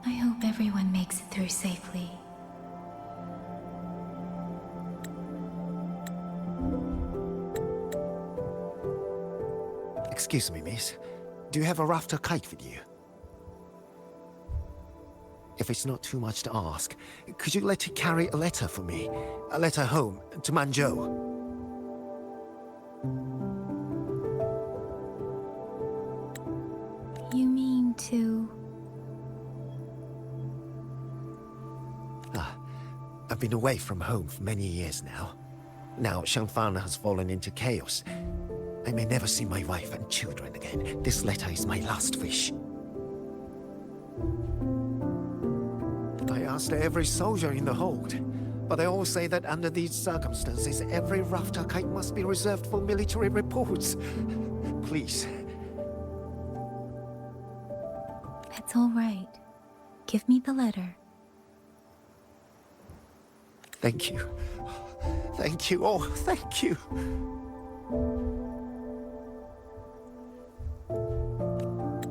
I hope everyone makes it through safely. Excuse me, miss. Do you have a rafter kite with you? If it's not too much to ask, could you let it carry a letter for me? A letter home, to Manzhou. You mean to... I've been away from home for many years now. Now Shangfan has fallen into chaos. I may never see my wife and children again. This letter is my last wish. I asked every soldier in the hold, but they all say that under these circumstances, every rafter kite must be reserved for military reports. Please. That's all right. Give me the letter. Thank you. Thank you. Oh, thank you.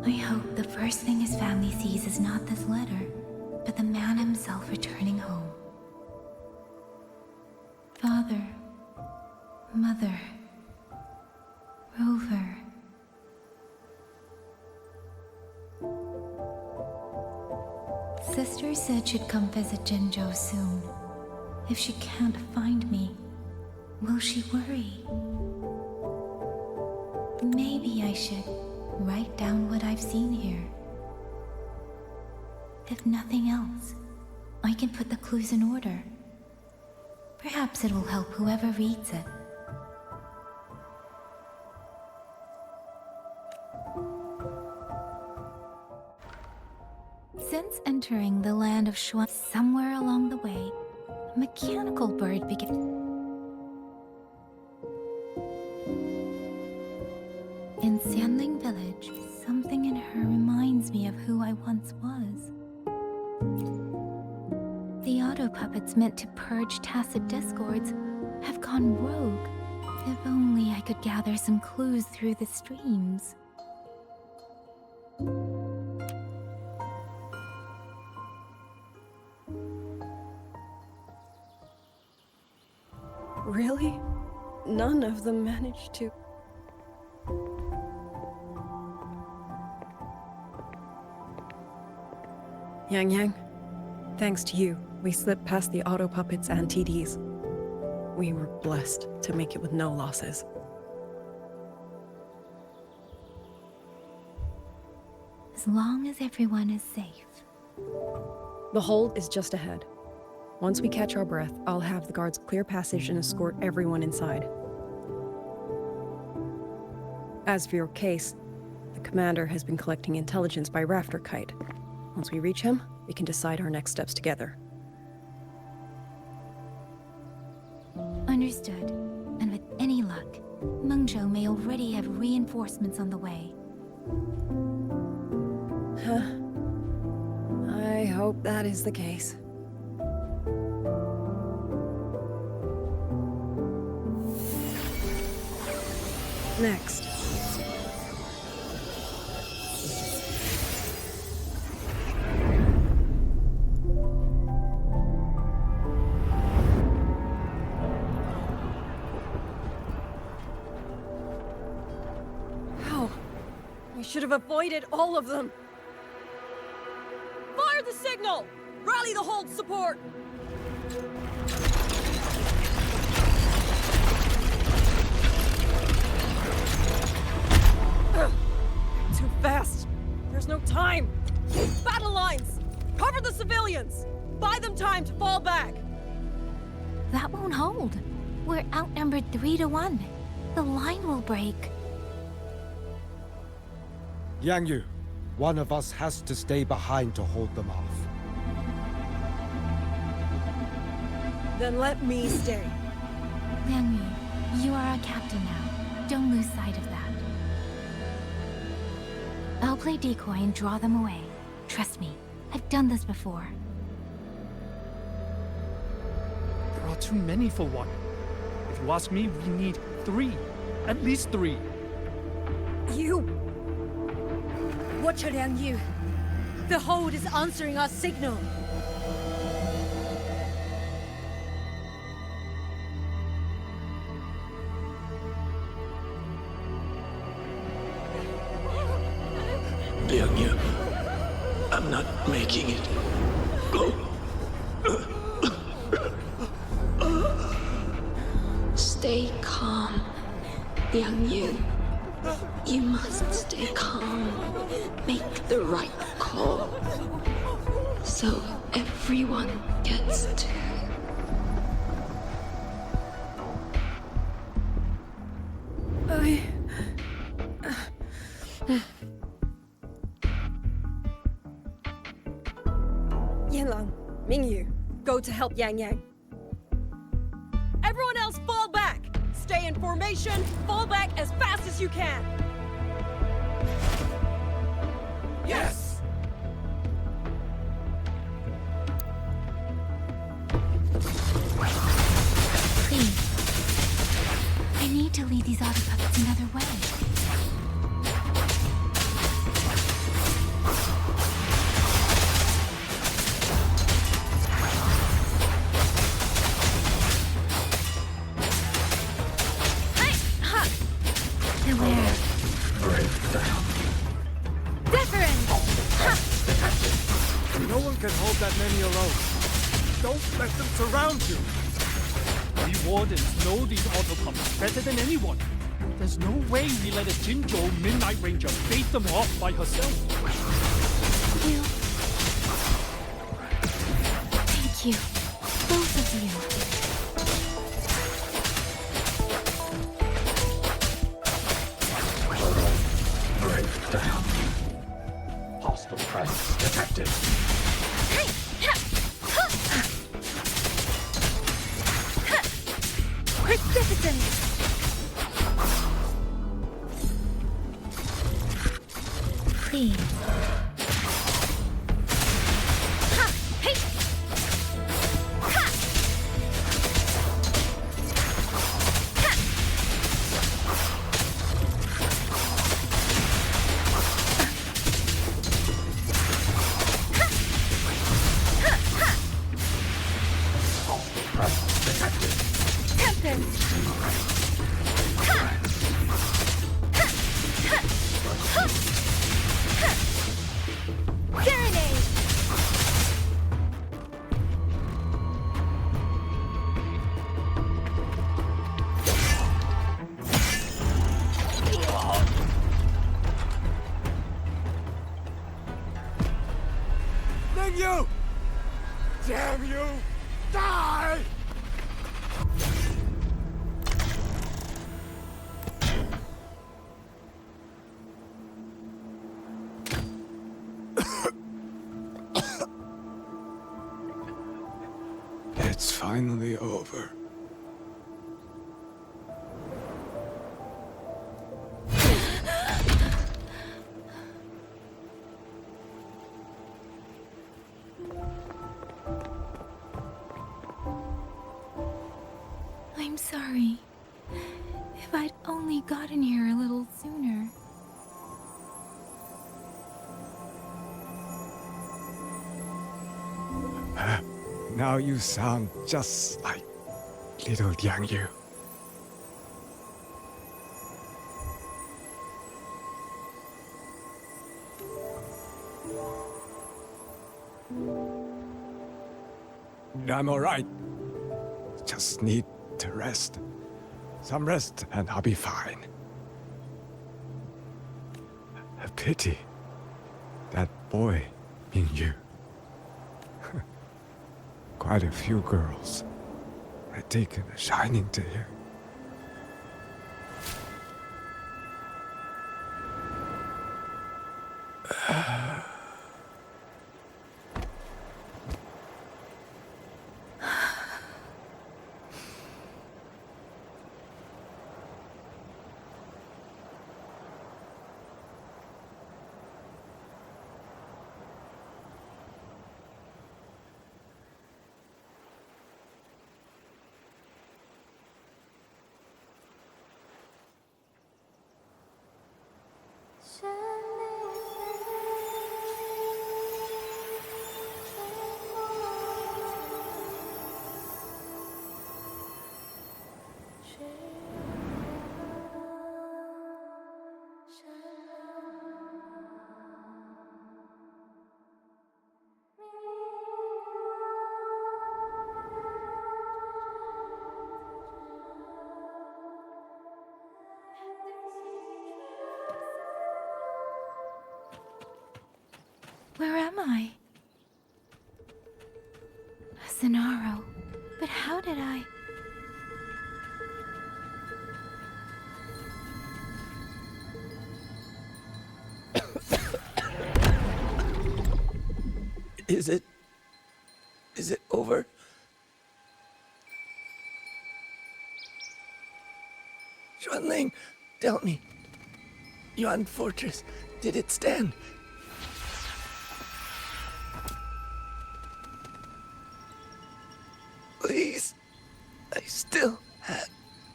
I hope the first thing his family sees is not this letter, but the man himself returning home. Father, Mother, Rover. Sister said she'd come visit Jinzhou soon. If she can't find me, will she worry? Maybe I should write down what I've seen here. If nothing else, I can put the clues in order. Perhaps it will help whoever reads it. Since entering the land of Shuan, somewhere along the way, a mechanical bird began. In Xianling village, something in her reminds me of who I once was. The auto puppets meant to purge tacit discords have gone rogue. If only I could gather some clues through the streams. Really? None of them managed to... Yang, thanks to you, we slipped past the auto puppets and TDs. We were blessed to make it with no losses. As long as everyone is safe. The hold is just ahead. Once we catch our breath, I'll have the guards clear passage and escort everyone inside. As for your case, the commander has been collecting intelligence by rafter kite. Once we reach him, we can decide our next steps together. Understood. And with any luck, Mengzhou may already have reinforcements on the way. I hope that is the case. Next. How? We should have avoided all of them. Fire the signal! Rally the hold support! Too fast! There's no time! Battle lines! Cover the civilians! Buy them time to fall back! That won't hold. We're outnumbered 3-1. The line will break. Yang Yu, one of us has to stay behind to hold them off. Then let me stay. Liang Yu, you are our captain now. Don't lose sight of that. I'll play decoy and draw them away. Trust me, I've done this before. There are too many for one. If If you ask me, we need 3. At least 3. You! Watch her, Liang Yu. The hold is answering our signal. Liang Yu, I'm not making it. Go. Stay calm, Liang Yu. You must stay calm. Make the right call. So everyone gets to. Yanlang, Mingyu, go to help Yang Yang. Everyone else fall back! Stay in formation, fall back as fast as you can! Yes! Please. I need to lead these auto puppets another way. Beware. Breakdown. Deference! No one can hold that many alone. Don't let them surround you. We wardens know these auto pumps better than anyone. There's no way we let a Jinzhou Midnight Ranger bait them off by herself. You. Thank you. Both of you. Breakdown. Hostile presence detected. Precipitance! Please. Hostile presence detected. Tempest! Serenade! Mingyu! Damn you! Die! It's finally over. I'm sorry. If I'd only gotten here a little sooner. Now you sound just like little Liang Yu. I'm alright. Just need to rest. Some rest and I'll be fine. A pity. That boy, Mingyu. Quite a few girls had taken a shining to him. Sonaro. But how did I... Is it over? Xuanling, tell me. Yuan Fortress, did it stand? Please, I still have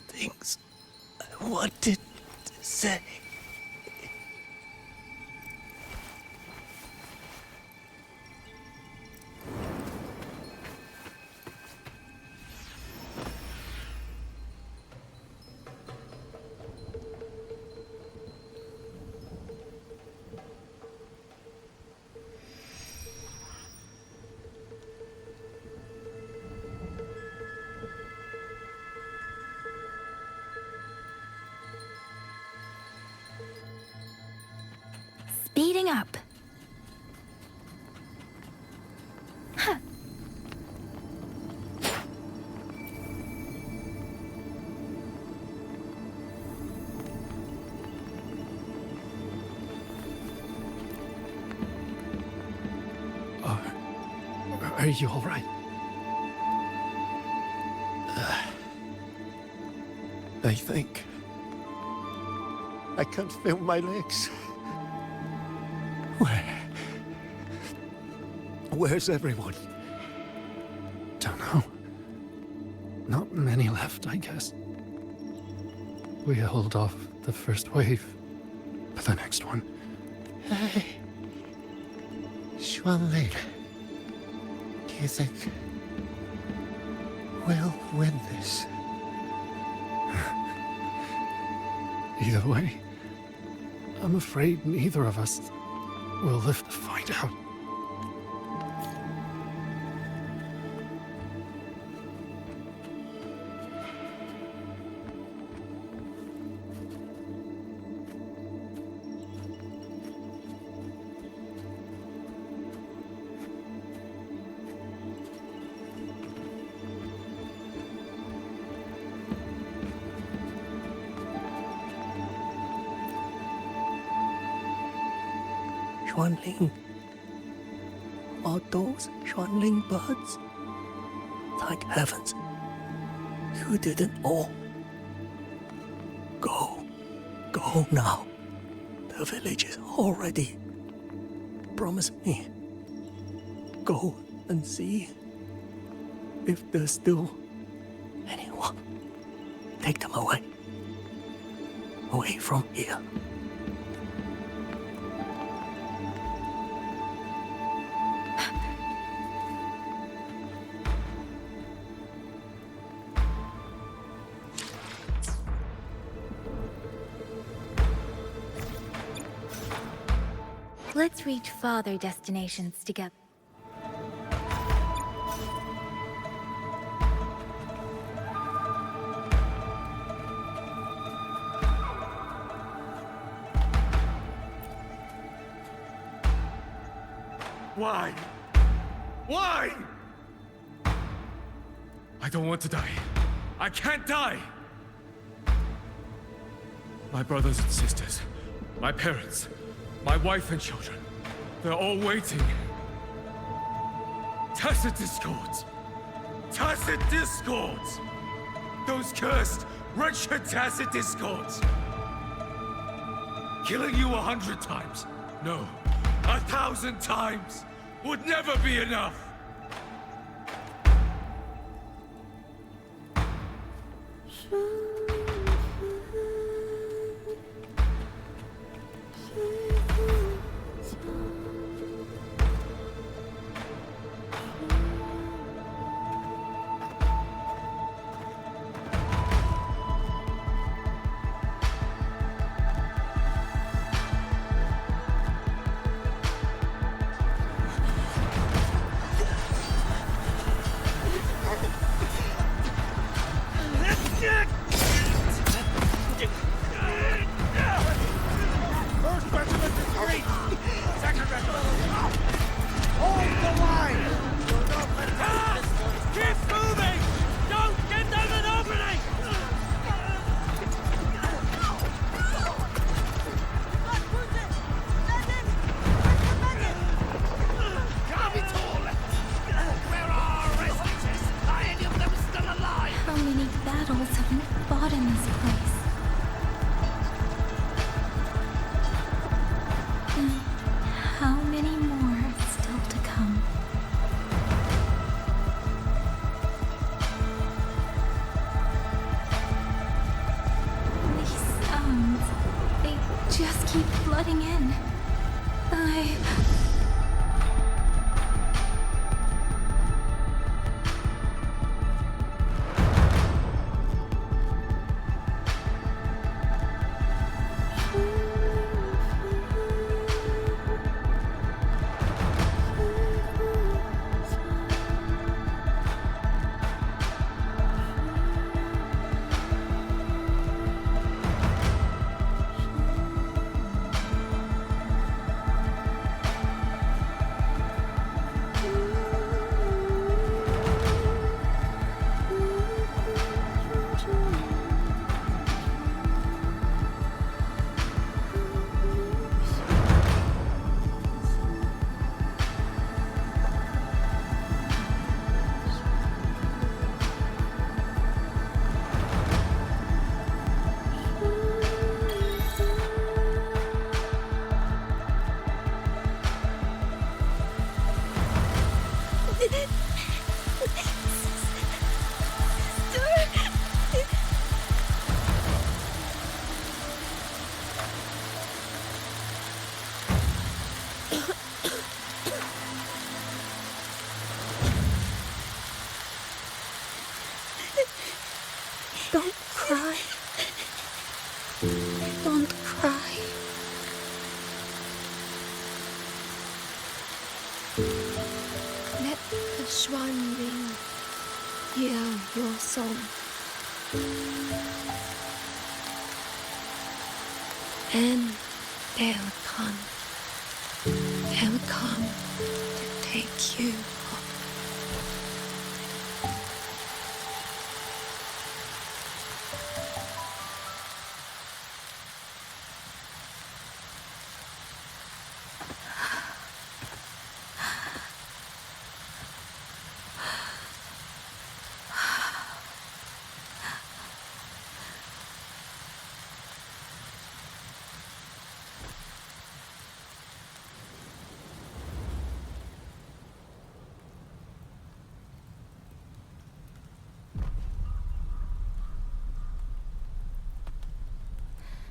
things I wanted to say. Speeding up. Huh. Are you all right? I think I can't feel my legs. Where's everyone? Don't know. Not many left, I guess. We held off the first wave, but the next one... Hey... Xuanling, do you think we'll win this? Either way, I'm afraid neither of us will live to find out. Xuanling. Are those Xuanling birds? Thank heavens. You didn't all. Go. Go now. The village is all ready. Promise me. Go and see if there's still anyone. Take them away. Away from here. Let's reach farther destinations together. Why? Why? I don't want to die. I can't die! My brothers and sisters, my parents, my wife and children, they're all waiting. Tacit discords! Tacit discords! Those cursed, wretched tacit discords! Killing you 100 times, no, 1,000 times, would never be enough! shutting in. Don't cry. Don't cry. Let the swan ring. Hear your song. And they'll come. They'll come to take you home.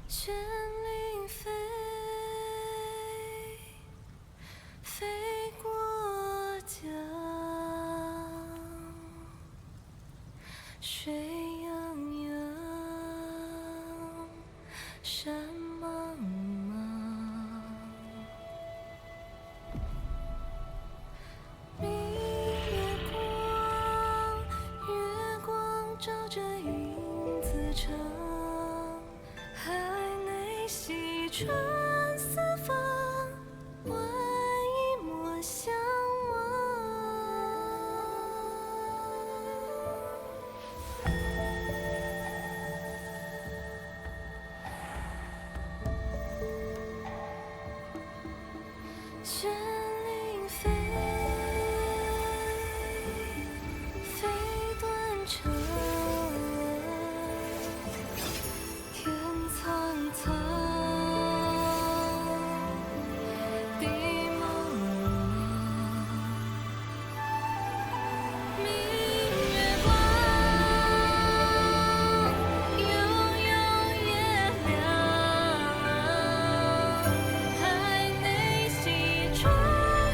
旋铃飞，飞过江，水泱泱，山茫茫。明月光，月光照着云自成。海内西川四方，万一莫相忘。旋铃飞，飞断肠。天苍苍，地茫茫。明月光，悠悠夜凉。海内西川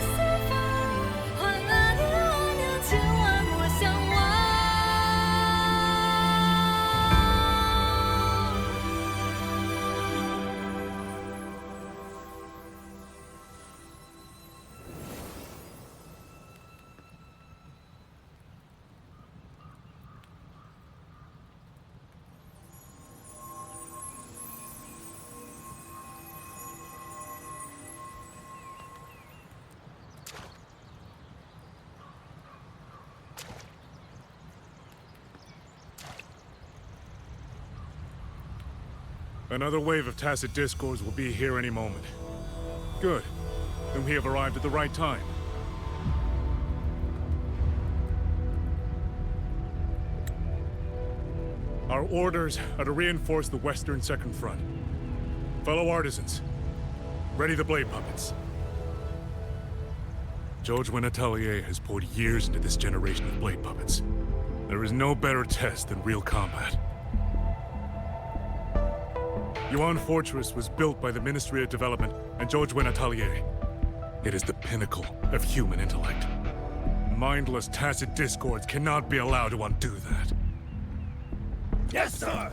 四方，换阿娘千万莫相忘。Another wave of tacit discords will be here any moment. Good. Then we have arrived at the right time. Our orders are to reinforce the western second front. Fellow artisans, ready the blade puppets. George Atelier has poured years into this generation of blade puppets. There is no better test than real combat. Yuan Fortress was built by the Ministry of Development and George Atelier. It is the pinnacle of human intellect. Mindless, tacit discords cannot be allowed to undo that. Yes, sir!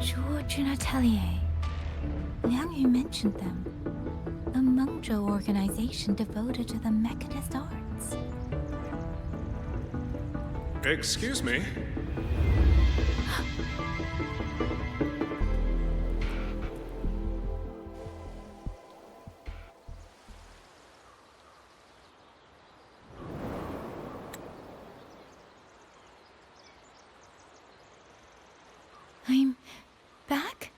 George and Atelier. Liang Yu mentioned them. A Mengzhou organization devoted to the mechanist arts. Excuse me? I'm back?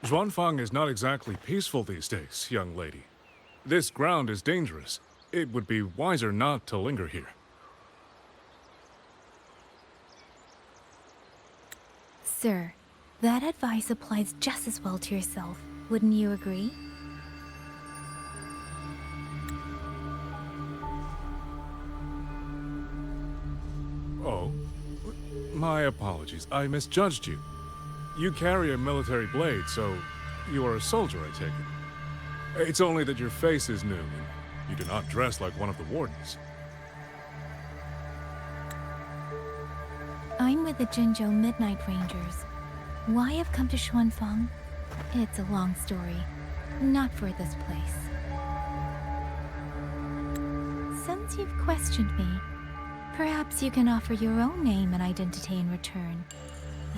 Zhuanfang is not exactly peaceful these days, young lady. This ground is dangerous. It would be wiser not to linger here. Sir, that advice applies just as well to yourself. Wouldn't you agree? Oh, my apologies. I misjudged you. You carry a military blade, so you are a soldier, I take it. It's only that your face is new, and you do not dress like one of the wardens. I'm with the Jinzhou Midnight Rangers. Why I've come to Xuanfang? It's a long story. Not for this place. Since you've questioned me, perhaps you can offer your own name and identity in return.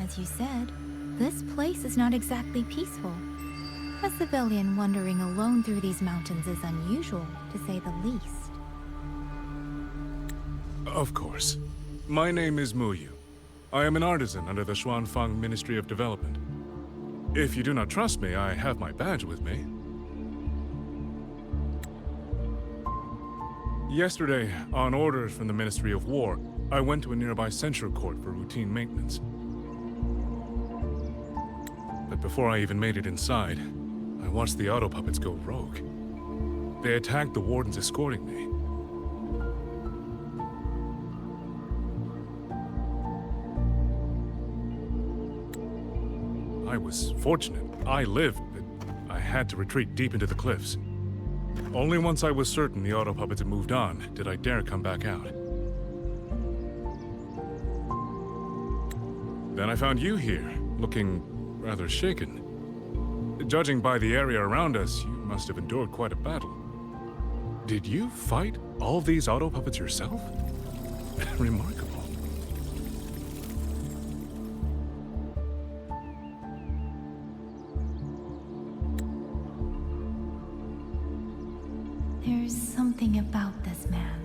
As you said, this place is not exactly peaceful. A civilian wandering alone through these mountains is unusual, to say the least. Of course. My name is Muyu. I am an artisan under the Xuanfang Ministry of Development. If you do not trust me, I have my badge with me. Yesterday, on orders from the Ministry of War, I went to a nearby censure court for routine maintenance. But before I even made it inside, I watched the auto puppets go rogue. They attacked the wardens escorting me. I was fortunate. I lived, but I had to retreat deep into the cliffs. Only once I was certain the auto puppets had moved on did I dare come back out. Then I found you here, looking rather shaken. Judging by the area around us, you must have endured quite a battle. Did you fight all these auto puppets yourself? Remarkable. There's something about this man.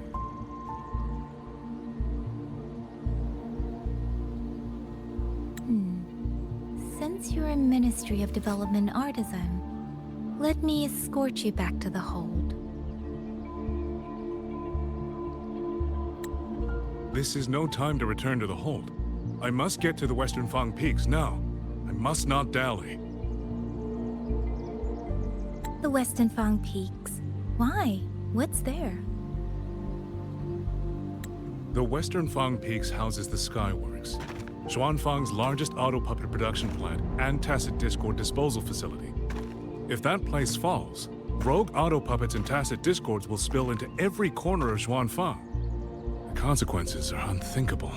Since you're a Ministry of Development artisan, let me escort you back to the hold. This is no time to return to the hold. I must get to the Western Fang Peaks now. I must not dally. The Western Fang Peaks. Why? What's there? The Western Fang Peaks houses the Skyworks, Xuanfang's largest auto puppet production plant and tacit discord disposal facility. If that place falls, rogue auto puppets and tacit discords will spill into every corner of Xuanfang. The consequences are unthinkable.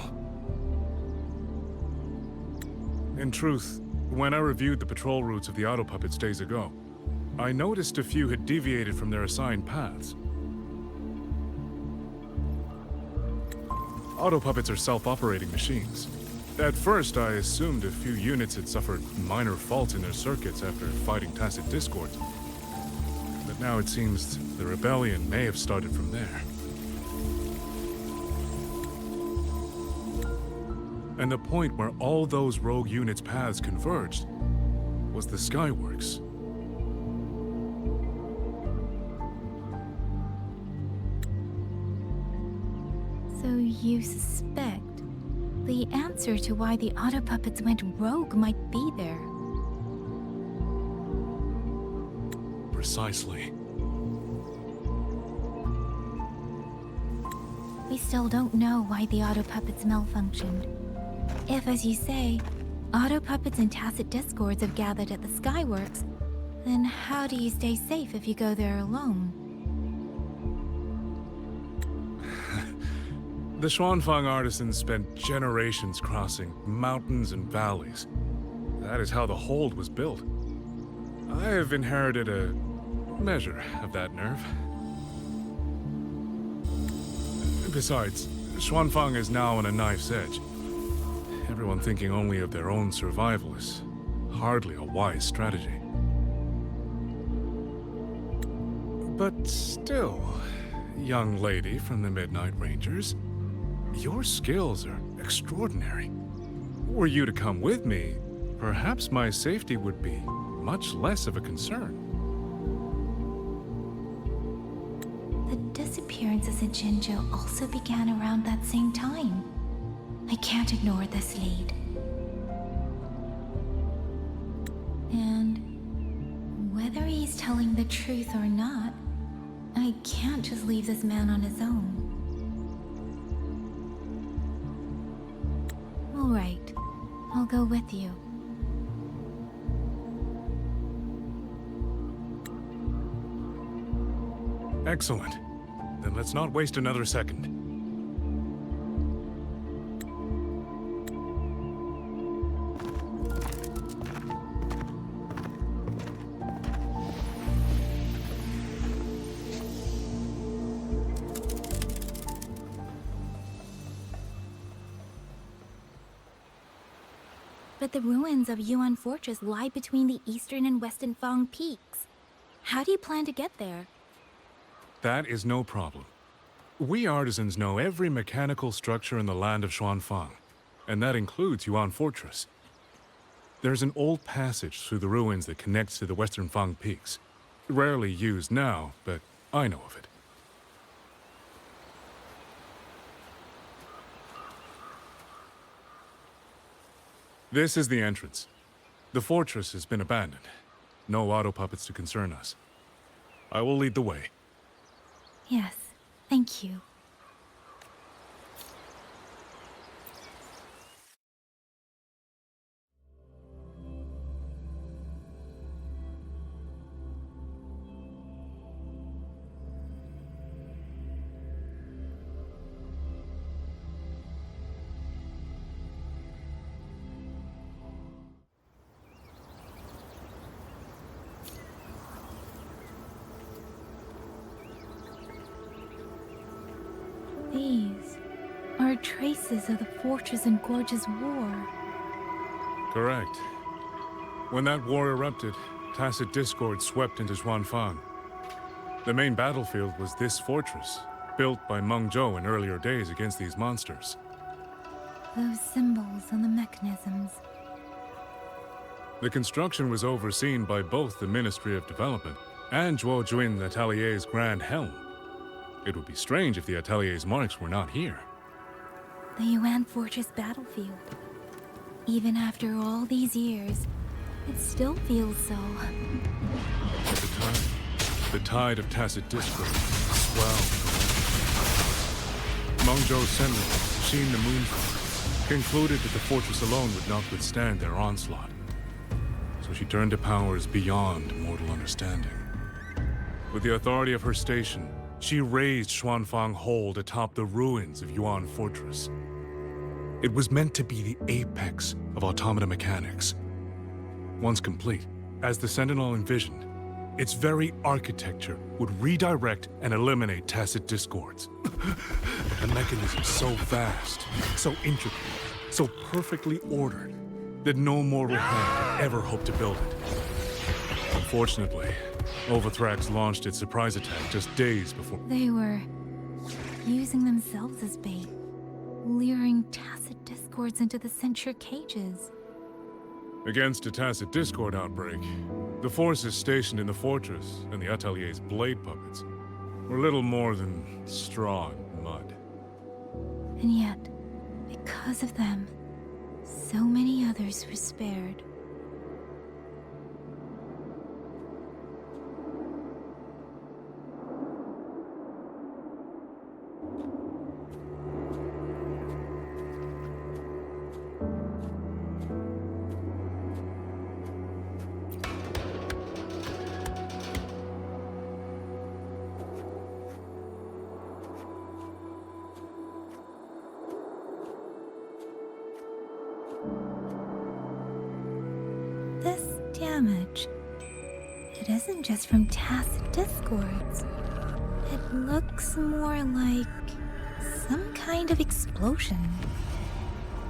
In truth, when I reviewed the patrol routes of the auto puppets days ago, I noticed a few had deviated from their assigned paths. Auto puppets are self-operating machines. At first, I assumed a few units had suffered minor faults in their circuits after fighting tacit discords. But now it seems the rebellion may have started from there. And the point where all those rogue units' paths converged was the Skyworks. So you suspect the answer to why the auto puppets went rogue might be there? Precisely. We still don't know why the auto puppets malfunctioned. If, as you say, auto puppets and tacit discords have gathered at the Skyworks, then how do you stay safe if you go there alone? The Xuanfang artisans spent generations crossing mountains and valleys. That is how the hold was built. I have inherited a measure of that nerve. Besides, Xuanfang is now on a knife's edge. Everyone thinking only of their own survival is hardly a wise strategy. But still, young lady from the Midnight Rangers, your skills are extraordinary. Were you to come with me, perhaps my safety would be much less of a concern. The disappearances at Jinzhou also began around that same time. I can't ignore this lead. And whether he's telling the truth or not, I can't just leave this man on his own. All right, I'll go with you. Excellent. Then let's not waste another second. But the ruins of Yuan Fortress lie between the eastern and western Fang peaks. How do you plan to get there? That is no problem. We artisans know every mechanical structure in the land of Xuanfang, and that includes Yuan Fortress. There's an old passage through the ruins that connects to the western Fang peaks. Rarely used now, but I know of it. This is the entrance. The fortress has been abandoned. No auto puppets to concern us. I will lead the way. Yes, thank you. These are traces of the Fortress and Gorge's war. Correct. When that war erupted, tacit discord swept into Xuanfang. The main battlefield was this fortress, built by Meng Zhou in earlier days against these monsters. Those symbols on the mechanisms. The construction was overseen by both the Ministry of Development and Zhuo Jun Atelier's Grand Helm. It would be strange if the Atelier's marks were not here. The Yuan Fortress battlefield. Even after all these years, it still feels so. At the time, the tide of tacit discord swelled. Meng Zhou's sentinel, Xin the Moonfall, concluded that the fortress alone would not withstand their onslaught. So she turned to powers beyond mortal understanding. With the authority of her station, she raised Xuanfang Hold atop the ruins of Yuan Fortress. It was meant to be the apex of automata mechanics. Once complete, as the Sentinel envisioned, its very architecture would redirect and eliminate tacit discords. A mechanism so vast, so intricate, so perfectly ordered, that no mortal hand could ever hope to build it. Unfortunately, Overthrax launched its surprise attack just days before. They were using themselves as bait. luring tacit discords into the censure cages. Against a tacit discord outbreak, the forces stationed in the fortress and the Atelier's blade puppets were little more than straw and mud. And yet, because of them, so many others were spared. This damage, it isn't just from tacit discords. It looks more like some kind of explosion.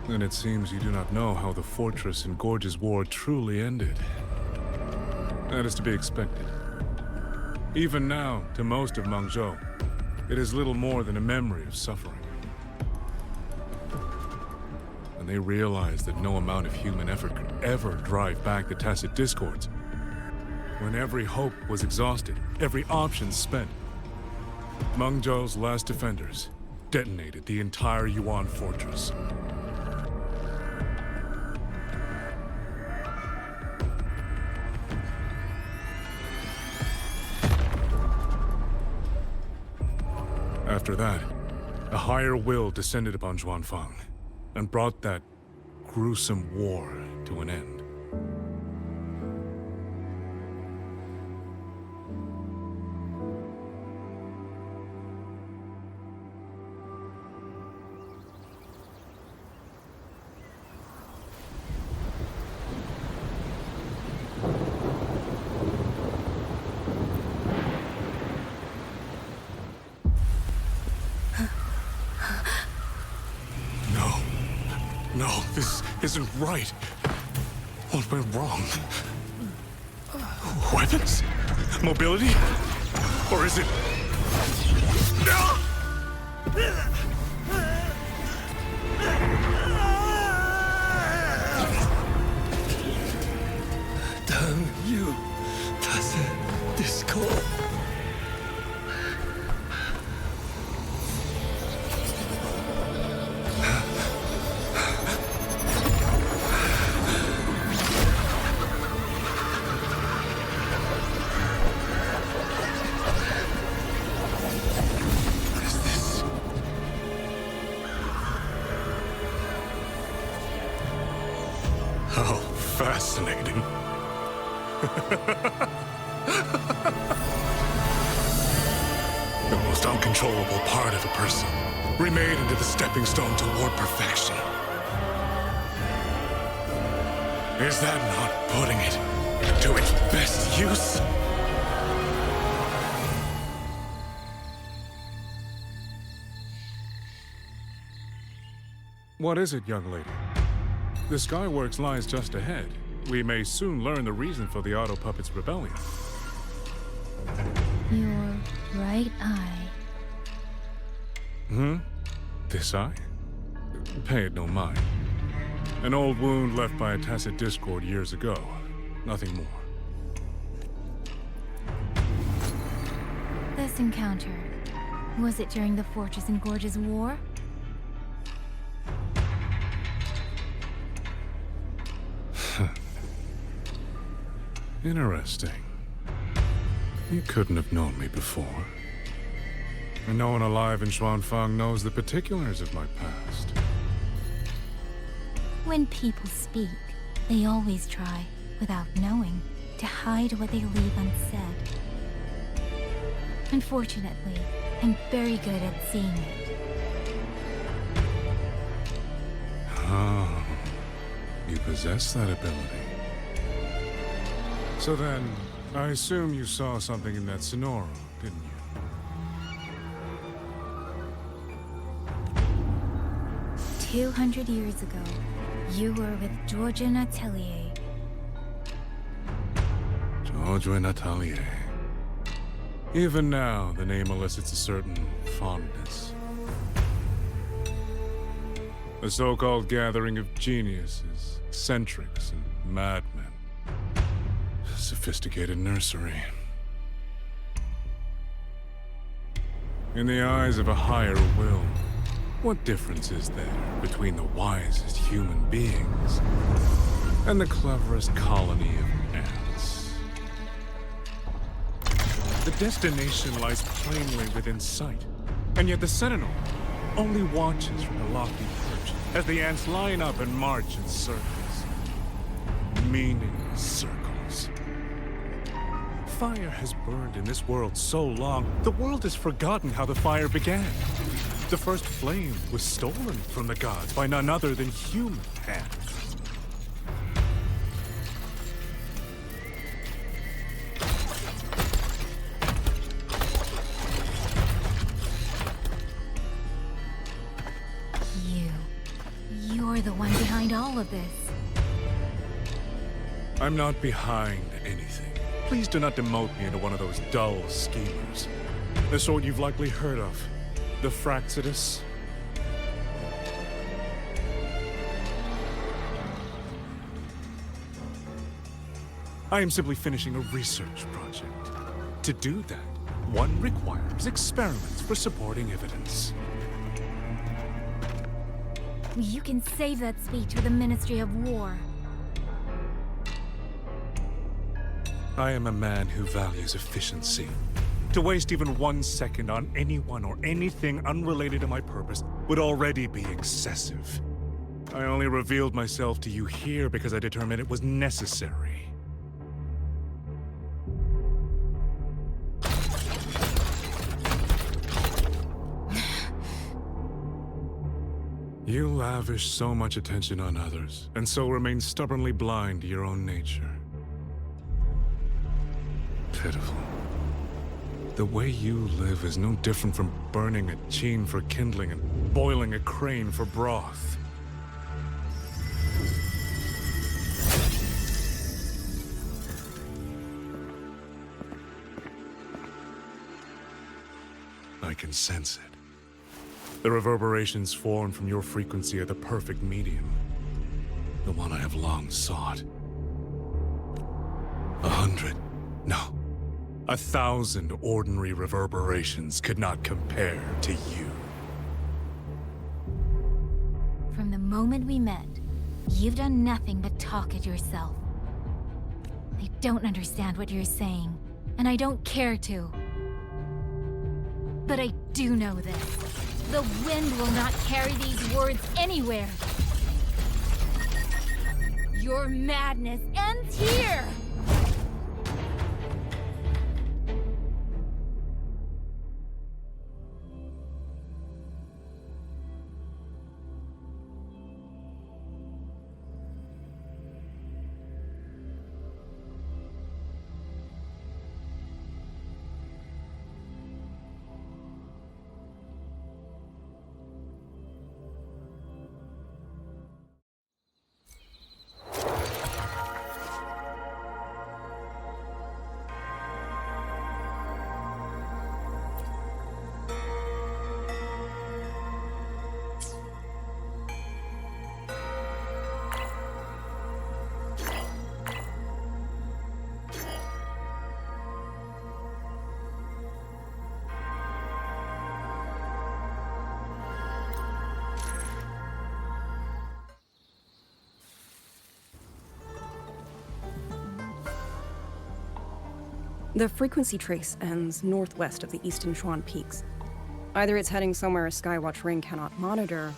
Then it seems you do not know how the Fortress and Gorge's war truly ended. That is to be expected. Even now, to most of Mengzhou, it is little more than a memory of suffering. And they realized that no amount of human effort could ever drive back the tacit discords. When every hope was exhausted, every option spent, Mengzhou's last defenders detonated the entire Yuan fortress. After that, a higher will descended upon Xuanfang and brought that gruesome war to an end. No, this isn't right. What went wrong? Weapons? Mobility? Or is it... Damn you, tacit discord. How fascinating. The most uncontrollable part of a person, remade into the stepping stone toward perfection. Is that not putting it to its best use? What is it, young lady? The Skyworks lies just ahead. We may soon learn the reason for the Auto Puppet's rebellion. Your right eye. This eye? Pay it no mind. An old wound left by a tacit discord years ago. Nothing more. This encounter, was it during the Fortress and Gorge's war? Interesting. You couldn't have known me before. And no one alive in Xuanfang knows the particulars of my past. When people speak, they always try, without knowing, to hide what they leave unsaid. Unfortunately, I'm very good at seeing it. Oh, you possess that ability. So then, I assume you saw something in that Sonoro, didn't you? 200 years ago, you were with Georgian Atelier. Georgian Atelier. Even now, the name elicits a certain fondness. A so-called gathering of geniuses, eccentrics, and madmen. A sophisticated nursery. In the eyes of a higher will, what difference is there between the wisest human beings and the cleverest colony of ants? The destination lies plainly within sight, and yet the Sentinel only watches from the lofty perch as the ants line up and march in circles. Meaningless circles. Fire has burned in this world so long, the world has forgotten how the fire began. The first flame was stolen from the gods by none other than human hands. You're the one behind all of this. I'm not behind anything. Please do not demote me into one of those dull schemers. The sort you've likely heard of. The Fraxidus. I am simply finishing a research project. To do that, one requires experiments for supporting evidence. You can save that speech for the Ministry of War. I am a man who values efficiency. To waste even 1 second on anyone or anything unrelated to my purpose would already be excessive. I only revealed myself to you here because I determined it was necessary. You lavish so much attention on others, and so remain stubbornly blind to your own nature. Pitiful. The way you live is no different from burning a chine for kindling and boiling a crane for broth. I can sense it. The reverberations formed from your frequency are the perfect medium. The one I have long sought. 100, no, 1,000 ordinary reverberations could not compare to you. From the moment we met, you've done nothing but talk at yourself. I don't understand what you're saying, and I don't care to. But I do know this. The wind will not carry these words anywhere. Your madness ends here! The frequency trace ends northwest of the eastern Chuan Peaks. Either it's heading somewhere a Skywatch ring cannot monitor,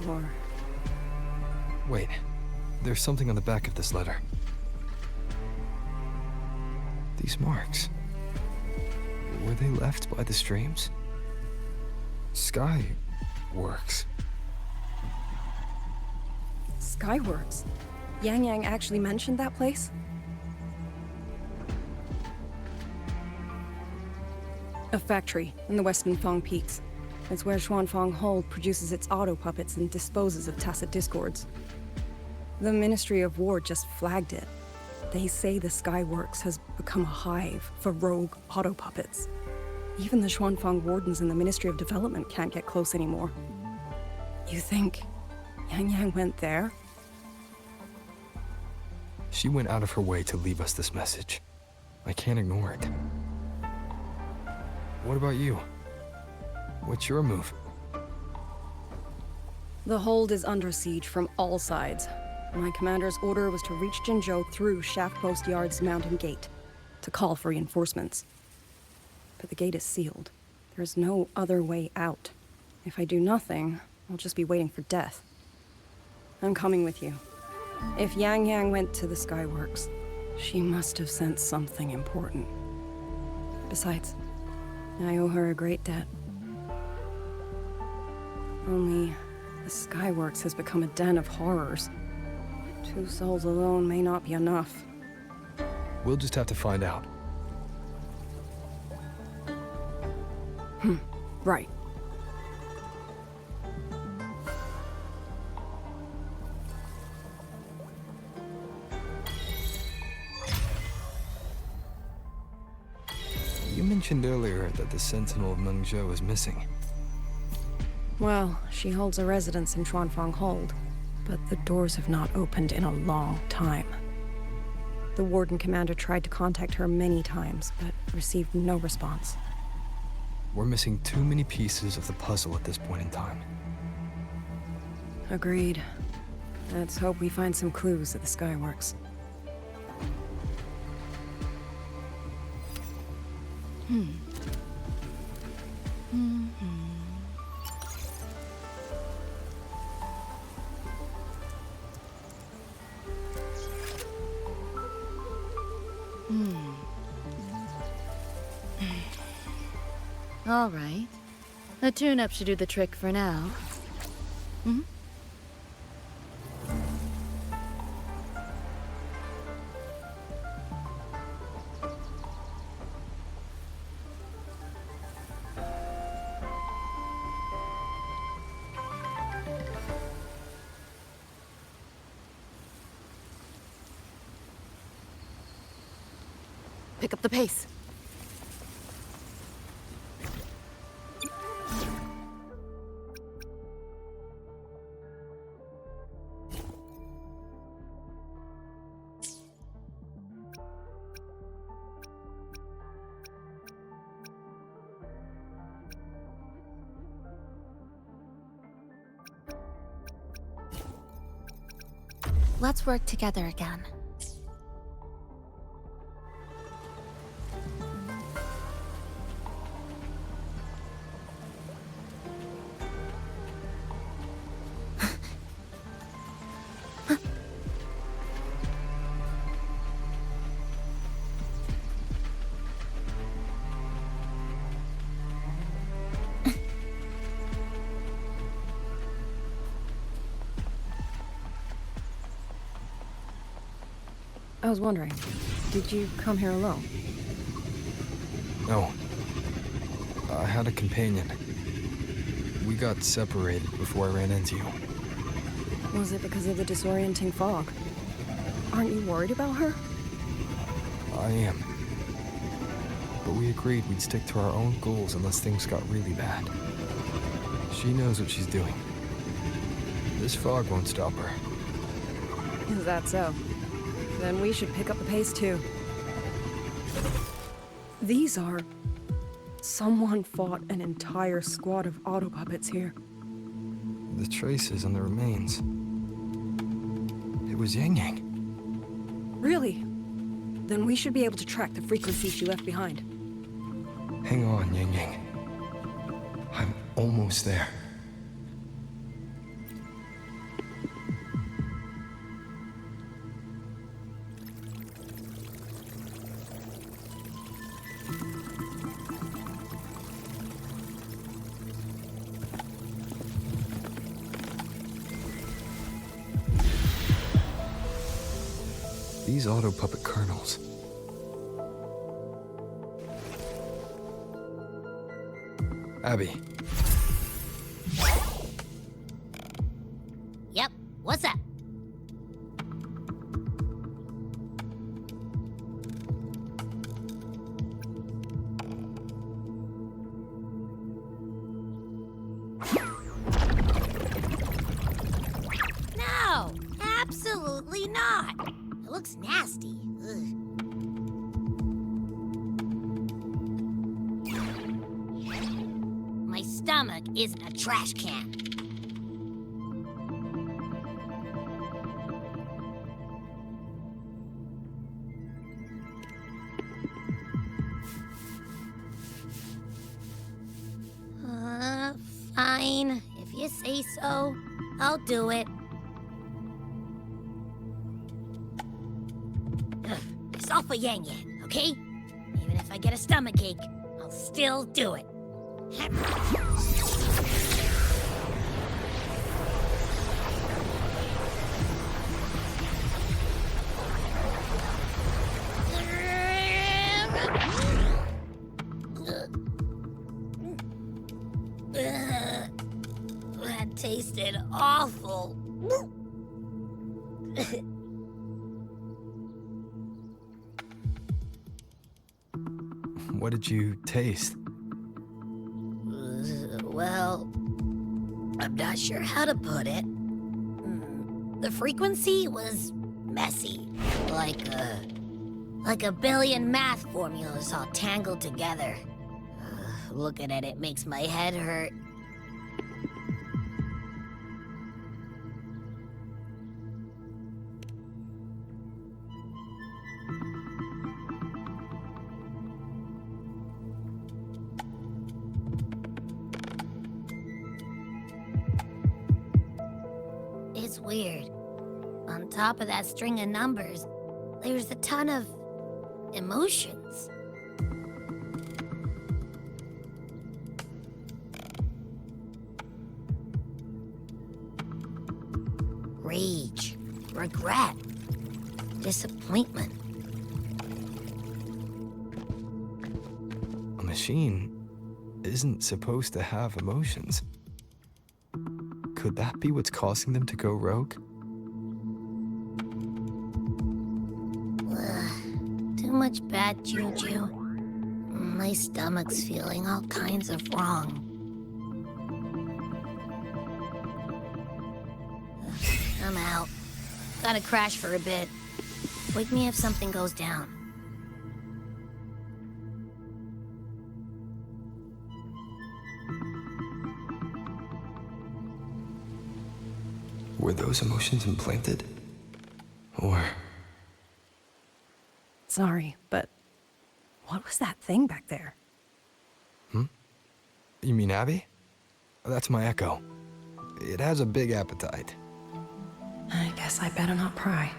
or... Wait, there's something on the back of this letter. These marks. Were they left by the streams? Skyworks. Skyworks? Yang Yang actually mentioned that place? A factory in the western Fang Peaks. It's where Xuanfang Hold produces its auto puppets and disposes of tacit discords. The Ministry of War just flagged it. They say the Skyworks has become a hive for rogue auto puppets. Even the Xuanfang wardens in the Ministry of Development can't get close anymore. You think Yang Yang went there? She went out of her way to leave us this message. I can't ignore it. What about you? What's your move? The hold is under siege from all sides. My commander's order was to reach Jinzhou through Shaft Post Yard's mountain gate, to call for reinforcements. But the gate is sealed. There's no other way out. If I do nothing, I'll just be waiting for death. I'm coming with you. If Yang Yang went to the Skyworks, she must have sent something important. Besides, I owe her a great debt. Only, the Skyworks has become a den of horrors. 2 souls alone may not be enough. We'll just have to find out. Right. You mentioned earlier that the Sentinel of Mengzhou is missing. Well, she holds a residence in Xuanfang Hold, but the doors have not opened in a long time. The Warden Commander tried to contact her many times, but received no response. We're missing too many pieces of the puzzle at this point in time. Agreed. Let's hope we find some clues at the Skyworks. All right. A tune-up should do the trick for now. Pick up the pace. Let's work together again. I was wondering, did you come here alone? No. I had a companion. We got separated before I ran into you. Was it because of the disorienting fog? Aren't you worried about her? I am. But we agreed we'd stick to our own goals unless things got really bad. She knows what she's doing. This fog won't stop her. Is that so? Then we should pick up the pace too. These are... Someone fought an entire squad of auto puppets here. The traces on the remains. It was Yang Yang. Really? Then we should be able to track the frequency she left behind. Hang on, Yang Yang. I'm almost there. These auto puppet kernels. Abby. Yep, what's up? Absolutely not. It looks nasty. Ugh. My stomach isn't a trash can. Fine. If you say so, I'll do it. It's all for Yang Yang, okay? Even if I get a stomachache, I'll still do it. That tasted awful. What did you taste? Well, I'm not sure how to put it. The frequency was messy, like a billion math formulas all tangled together. Looking at it makes my head hurt. It's weird. On top of that string of numbers, there's a ton of emotions. Rage, regret, disappointment. A machine isn't supposed to have emotions. Could that be what's causing them to go rogue? Too much bad juju. My stomach's feeling all kinds of wrong. I'm out. Gotta crash for a bit. Wake me if something goes down. Were those emotions implanted? Or... Sorry, but what was that thing back there? You mean Abby? That's my echo. It has a big appetite. I guess I better not pry.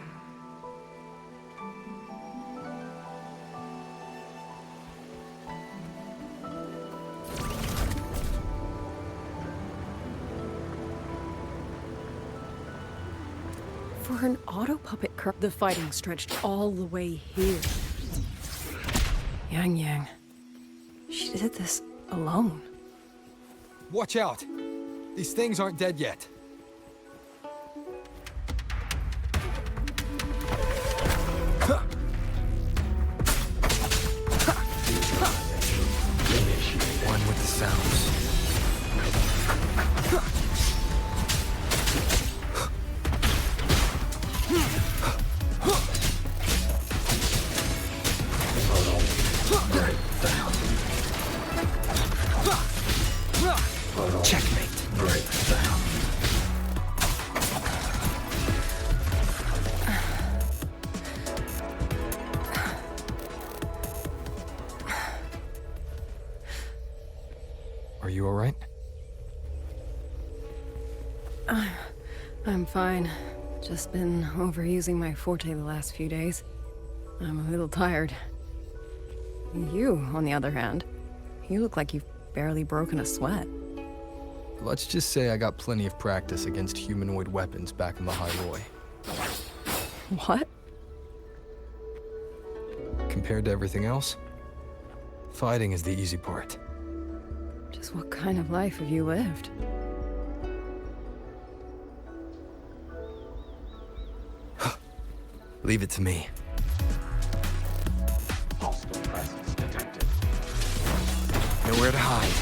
For an auto puppet the fighting stretched all the way here. Yang Yang. She did this alone. Watch out! These things aren't dead yet. One with the sounds. Checkmate. Breakdown. Are you all right? I'm fine. Just been overusing my forte the last few days. I'm a little tired. You, on the other hand, you look like you've barely broken a sweat. Let's just say I got plenty of practice against humanoid weapons back in the High Roy. What? Compared to everything else, fighting is the easy part. Just what kind of life have you lived? Leave it to me. Hostile presence detected. Nowhere to hide.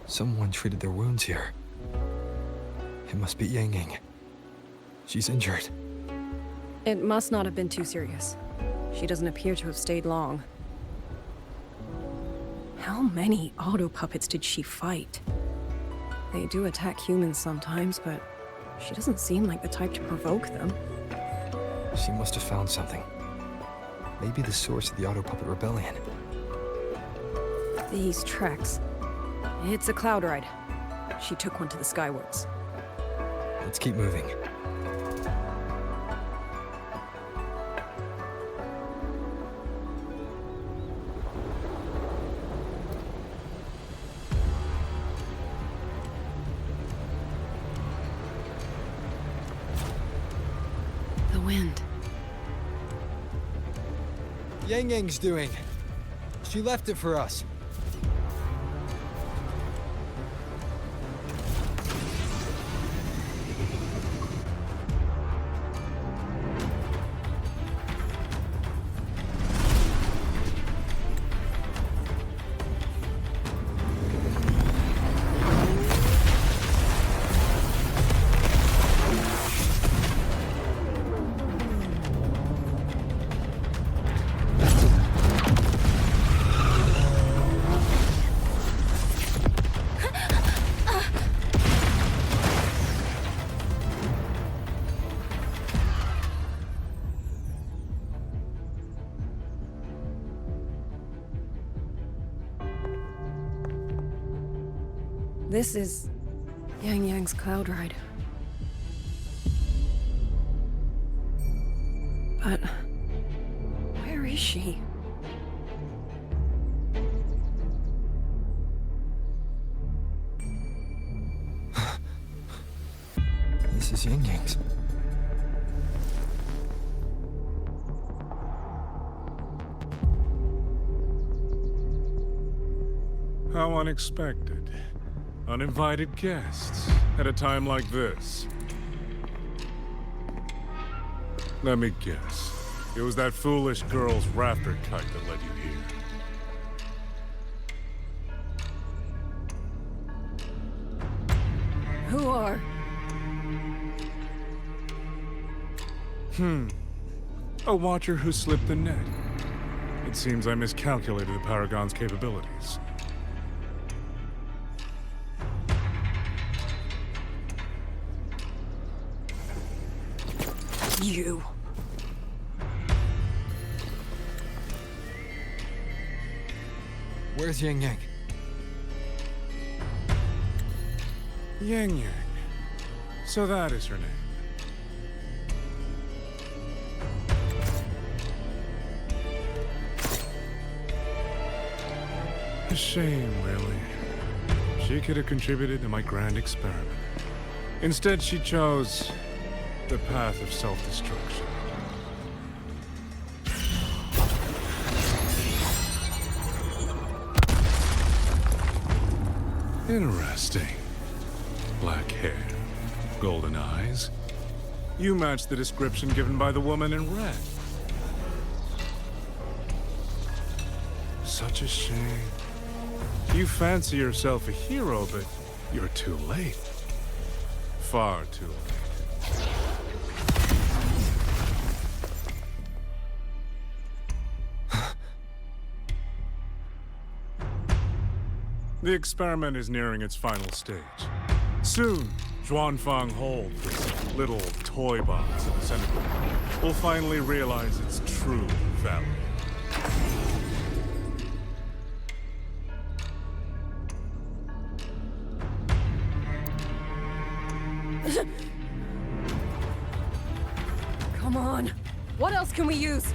Someone treated their wounds here. It must be Yang Yang. She's injured. It must not have been too serious. She doesn't appear to have stayed long. How many auto puppets did she fight? They do attack humans sometimes, but she doesn't seem like the type to provoke them. She must have found something. Maybe the source of the auto puppet rebellion. These tracks. It's a cloud ride. She took one to the Skyworks. Let's keep moving. The wind. Yang Yang's doing. She left it for us. This is Yang Yang's cloud ride. But where is she? This is Yang Yang's. How unexpected. Uninvited guests at a time like this. Let me guess. It was that foolish girl's rafter kite that led you here. Who are? A watcher who slipped the net. It seems I miscalculated the Paragon's capabilities. You. Where's Yang Yang? Yang Yang. So that is her name. A shame, really. She could have contributed to my grand experiment. Instead, she chose the path of self-destruction. Interesting. Black hair, golden eyes. You match the description given by the woman in red. Such a shame. You fancy yourself a hero, but you're too late. Far too late. The experiment is nearing its final stage. Soon, Zhuanfang Hold, this little toy box in the center, will finally realize its true value. Come on. What else can we use?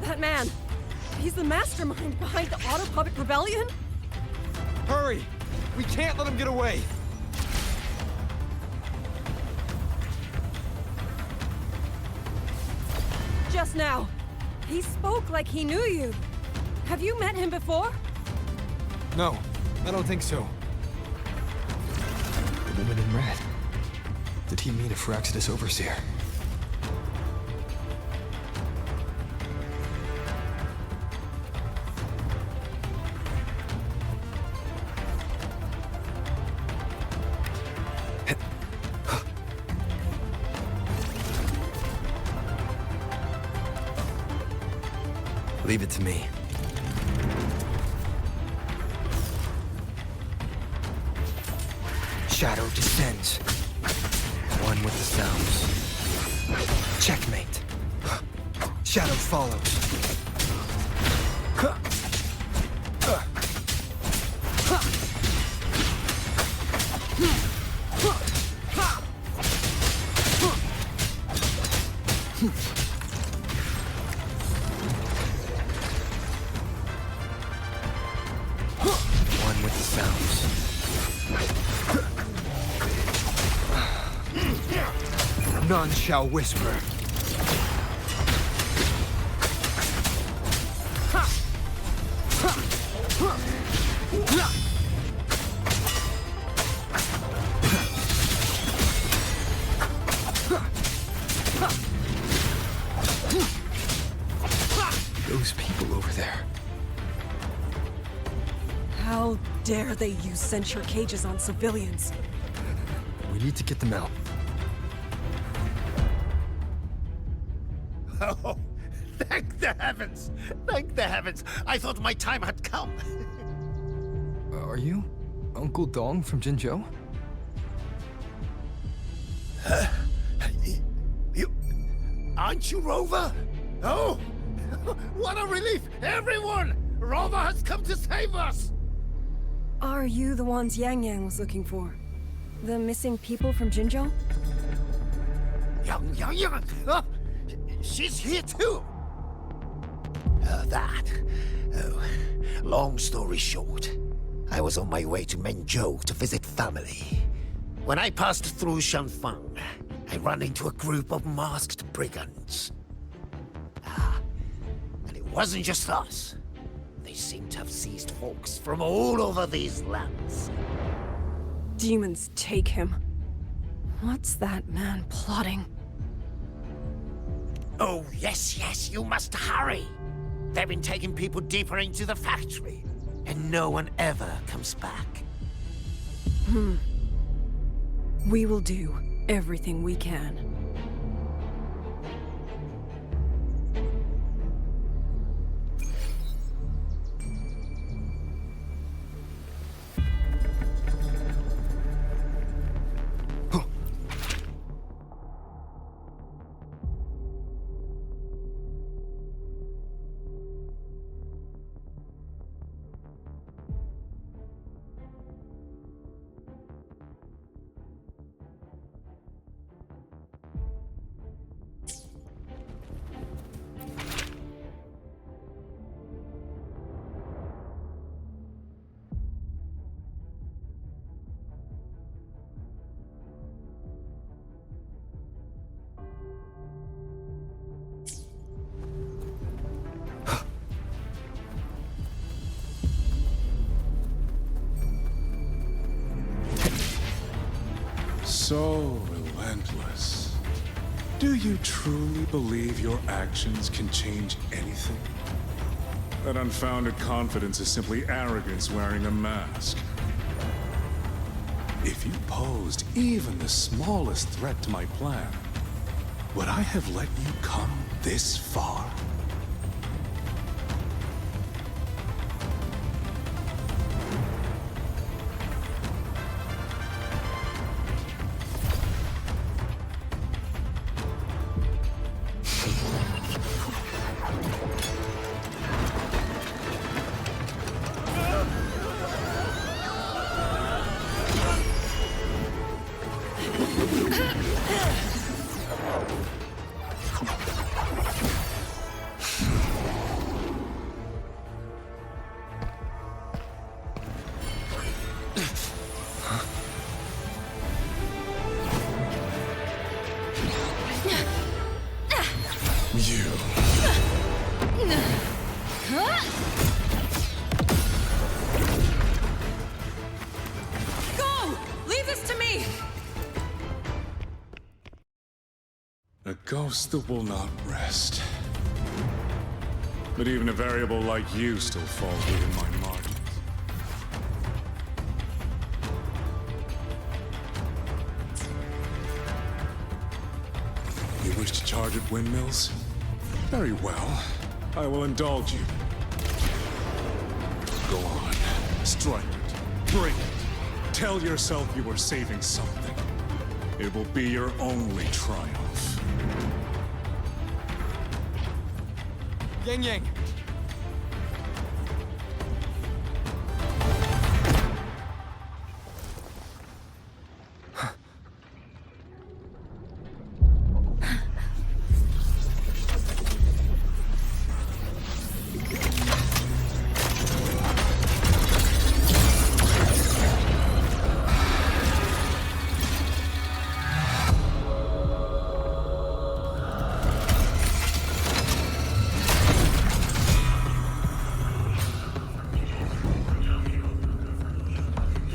That man. He's the mastermind behind the Auto Puppet Rebellion? Hurry! We can't let him get away! Just now. He spoke like he knew you. Have you met him before? No, I don't think so. The woman in red. Did he mean a Firaxidus overseer? Leave it to me. Shadow descends. One with the sounds. Checkmate. Shadow follows. One with the sounds. None shall whisper. Those people over there. How dare they use censure cages on civilians? We need to get them out. Oh, thank the heavens! Thank the heavens! I thought my time had come. Are you Uncle Dong from Jinzhou? You... Aren't you Rover? Oh! What a relief! Everyone! Rover has come to save us! Are you the ones Yang Yang was looking for? The missing people from Jinzhou? Yang! She's here too! Oh, long story short, I was on my way to Menzhou to visit family. When I passed through Shanfang, I ran into a group of masked brigands. And it wasn't just us. They seem to have seized folks from all over these lands. Demons take him. What's that man plotting? Oh, yes, you must hurry. They've been taking people deeper into the factory, and no one ever comes back. We will do everything we can. So relentless. Do you truly believe your actions can change anything? That unfounded confidence is simply arrogance wearing a mask. If you posed even the smallest threat to my plan, would I have let you come this far? A ghost that will not rest. But even a variable like you still falls within my margins. You wish to charge at windmills? Very well. I will indulge you. Go on. Strike it. Bring it. Tell yourself you were saving something. It will be your only triumph. Yang Yang!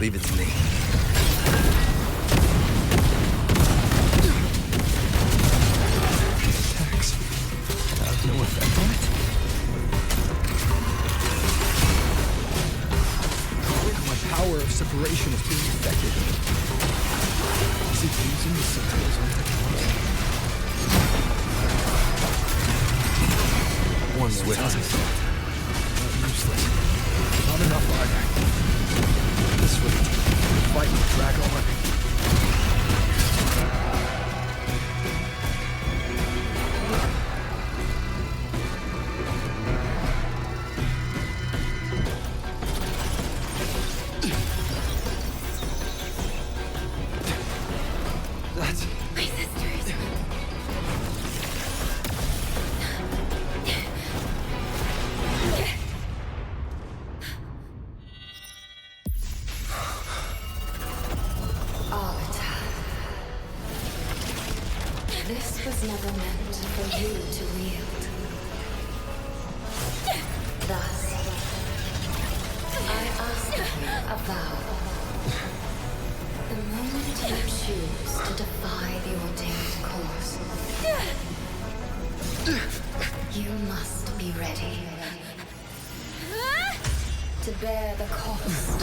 Leave it to me. Attacks have no effect on it? My power of separation is being affected. Is it using the Sentinel's own technology? One switch. Not useless. Not enough either. This way, the fight will drag on. That's... My sisters. This was never meant for you to wield. Thus, I ask of you a vow. The moment you choose to defy the ordained course, you must be ready to bear the cost.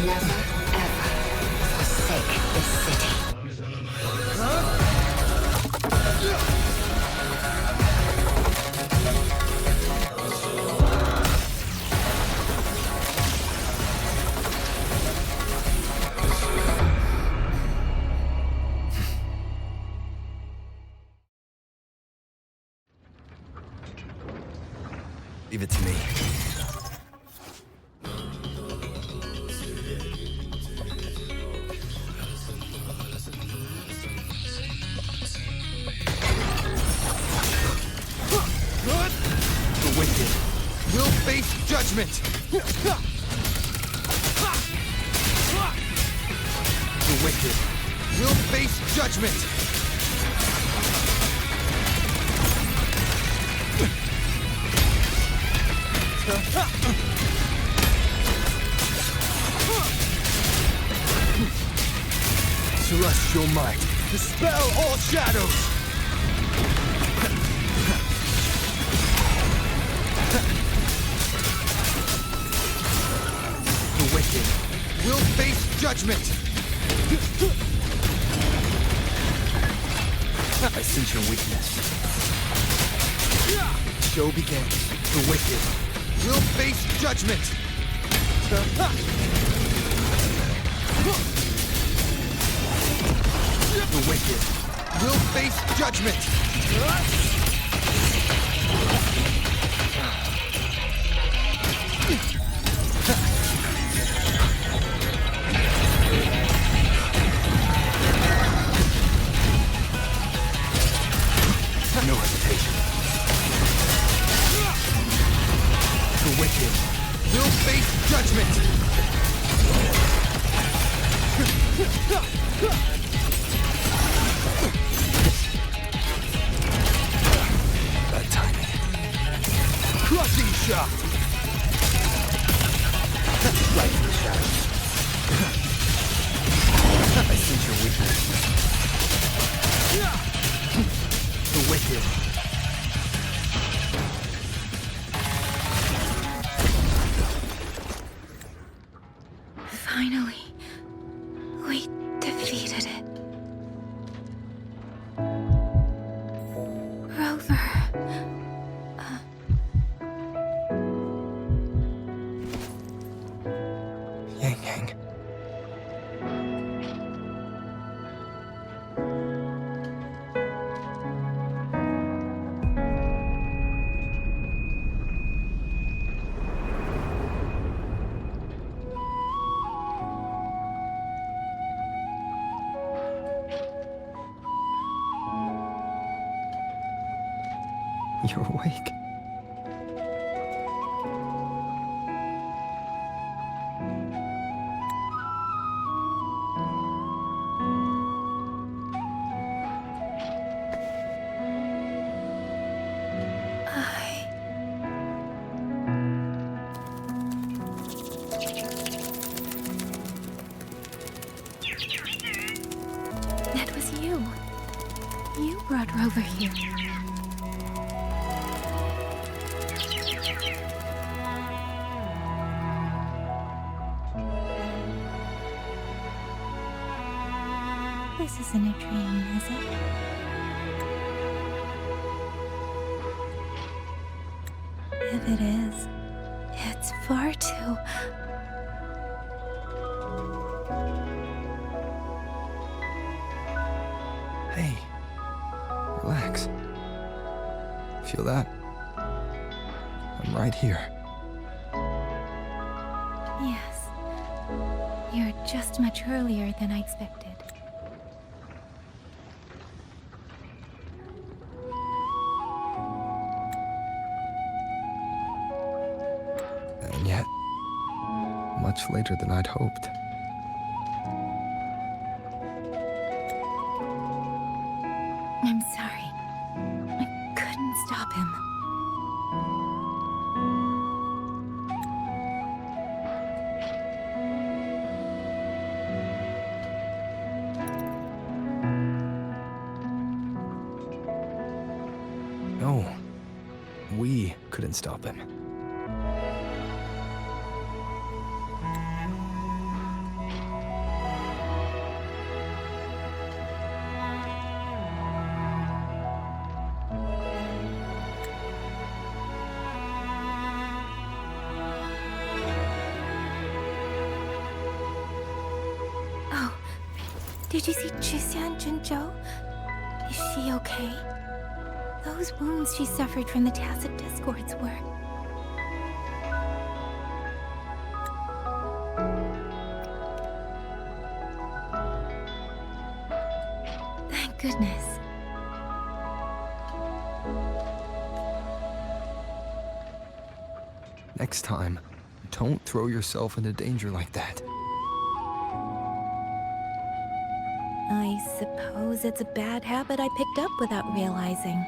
Never, ever forsake this city. Leave it to me. The wicked will face judgment. The wicked will face judgment. Celestial might, dispel all shadows! The wicked will face judgment! I sense your weakness. Show begins. The wicked will face judgment! The wicked will face judgment! No hesitation. The wicked will face judgment! You're awake. That was you. You brought Rover here. This isn't a dream, is it? If it is, it's far too... Hey, relax. Feel that? I'm right here. Yes. You're just much earlier than I expected. And yet, much later than I'd hoped. I'm sorry. I couldn't stop him. No, we couldn't stop him. Oh, did you see Chixian Jinzhou? Is she okay? Those wounds she suffered from the tacit discords were... Thank goodness. Next time, don't throw yourself into danger like that. I suppose it's a bad habit I picked up without realizing.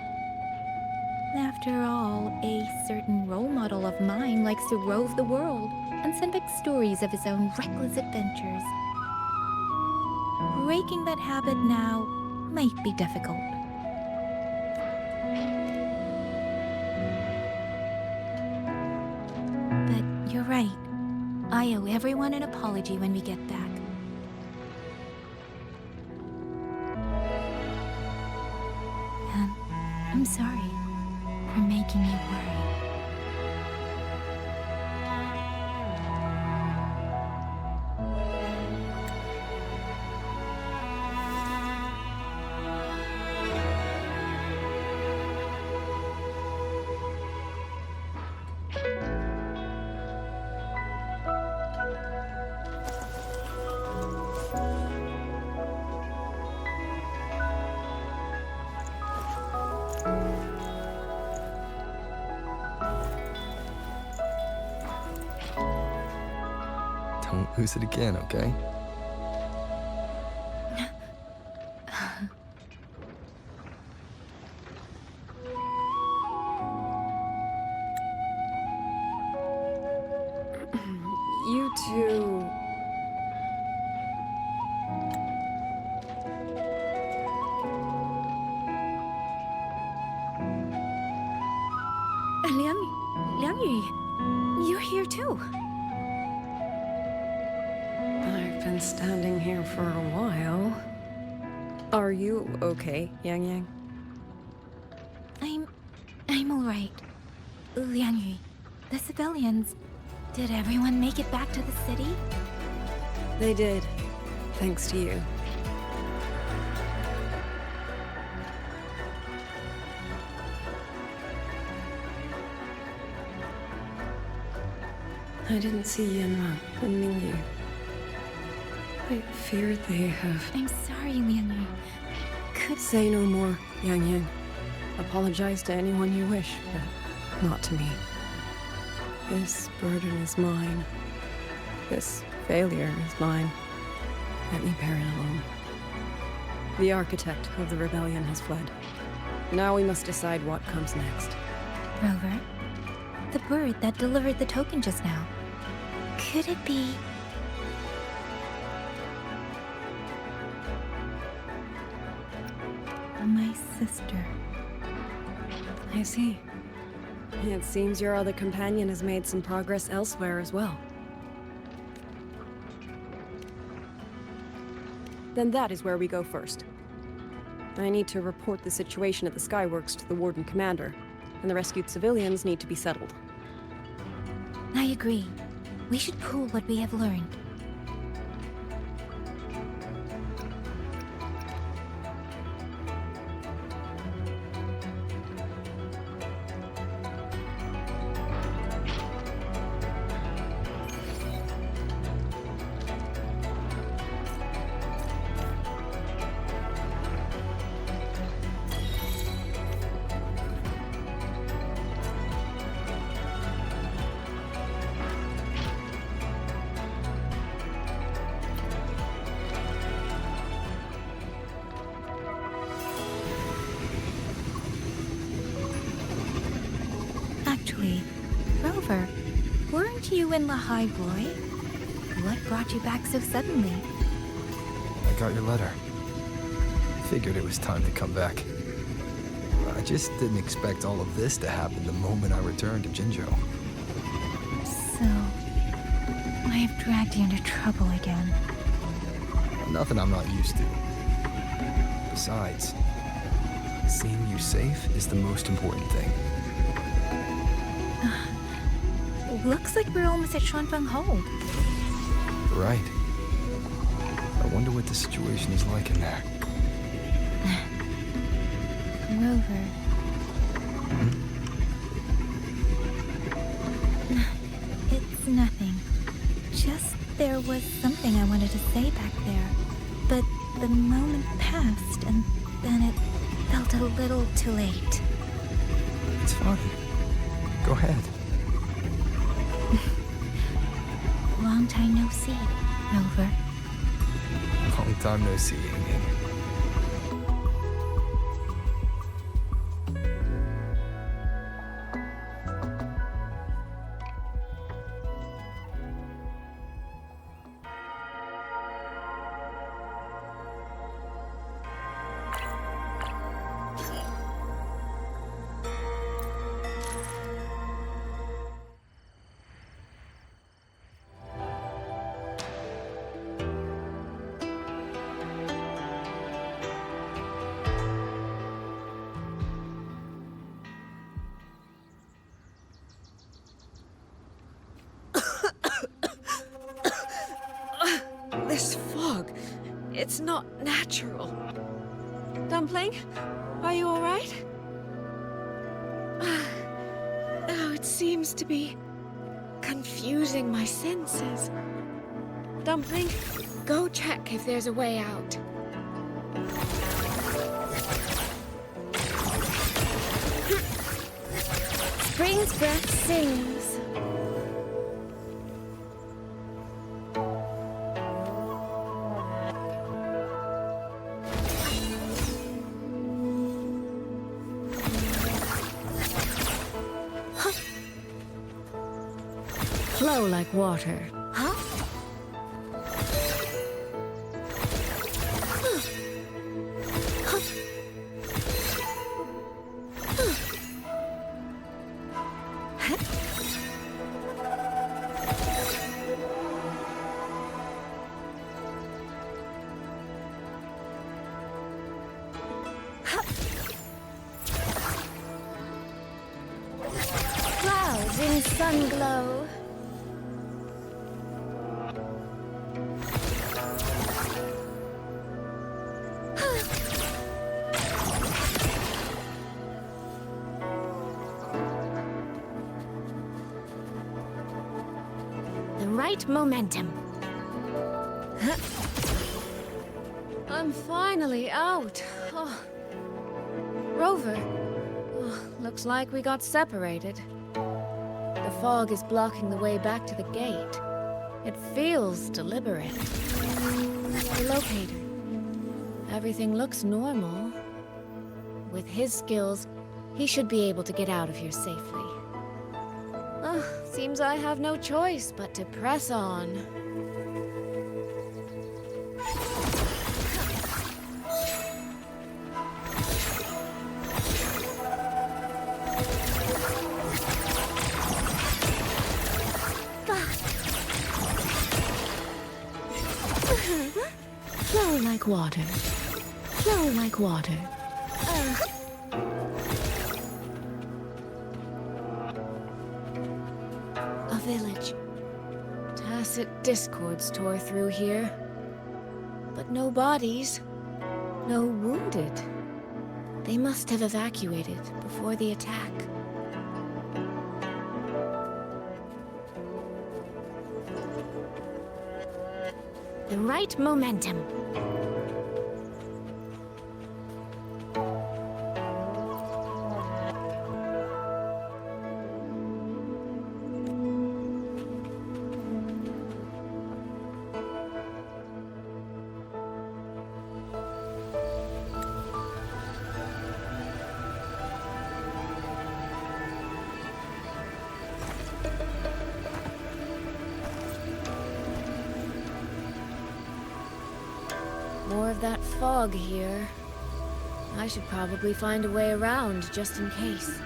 After all, a certain role model of mine likes to rove the world and send back stories of his own reckless adventures. Breaking that habit now might be difficult. But you're right. I owe everyone an apology when we get back. And I'm sorry for making you worry. Don't lose it again, okay? You two... Liang Yu, you're here too. I've been standing here for a while. Are you okay, Yang Yang? I'm all right. Liang Yu, the civilians, did everyone make it back to the city? They did, thanks to you. I didn't see Yanma and Mingyu. I fear they have... I'm sorry, Liang Yu. Could... Say no more, Yang Yang. Apologize to anyone you wish, but not to me. This burden is mine. This failure is mine. Let me bear it alone. The architect of the rebellion has fled. Now we must decide what comes next. Rover, the bird that delivered the token just now. Could it be... my sister? I see. It seems your other companion has made some progress elsewhere as well. Then that is where we go first. I need to report the situation at the Skyworks to the Warden Commander, and the rescued civilians need to be settled. I agree. We should pool what we have learned. Rover, weren't you in the High Roy? What brought you back so suddenly? I got your letter. Figured it was time to come back. I just didn't expect all of this to happen the moment I returned to Jinzhou. So, I have dragged you into trouble again. Nothing I'm not used to. Besides, seeing you safe is the most important thing. Looks like we're almost at Shuanfeng Hold. Right. I wonder what the situation is like in there. Rover. It's nothing. Just there was something I wanted to say back there. But the moment passed, and then it felt a little too late. It's fine. Go ahead. Long time no see, Rover. Long time no see, Ying. This fog, it's not natural. Dumpling, are you all right? Oh, it seems to be confusing my senses. Dumpling, go check if there's a way out. Spring's breath sings. Flow like water. Huh? Clouds in sunglow. The right momentum. I'm finally out. Oh. Rover, Looks like we got separated. The fog is blocking the way back to the gate. It feels deliberate. The locator. Everything looks normal. With his skills, he should be able to get out of here safely. Seems I have no choice but to press on. Flow like water. Flow like water. A village. Tacit discords tore through here. But no bodies. No wounded. They must have evacuated before the attack. The right momentum. More of that fog here. I should probably find a way around, just in case.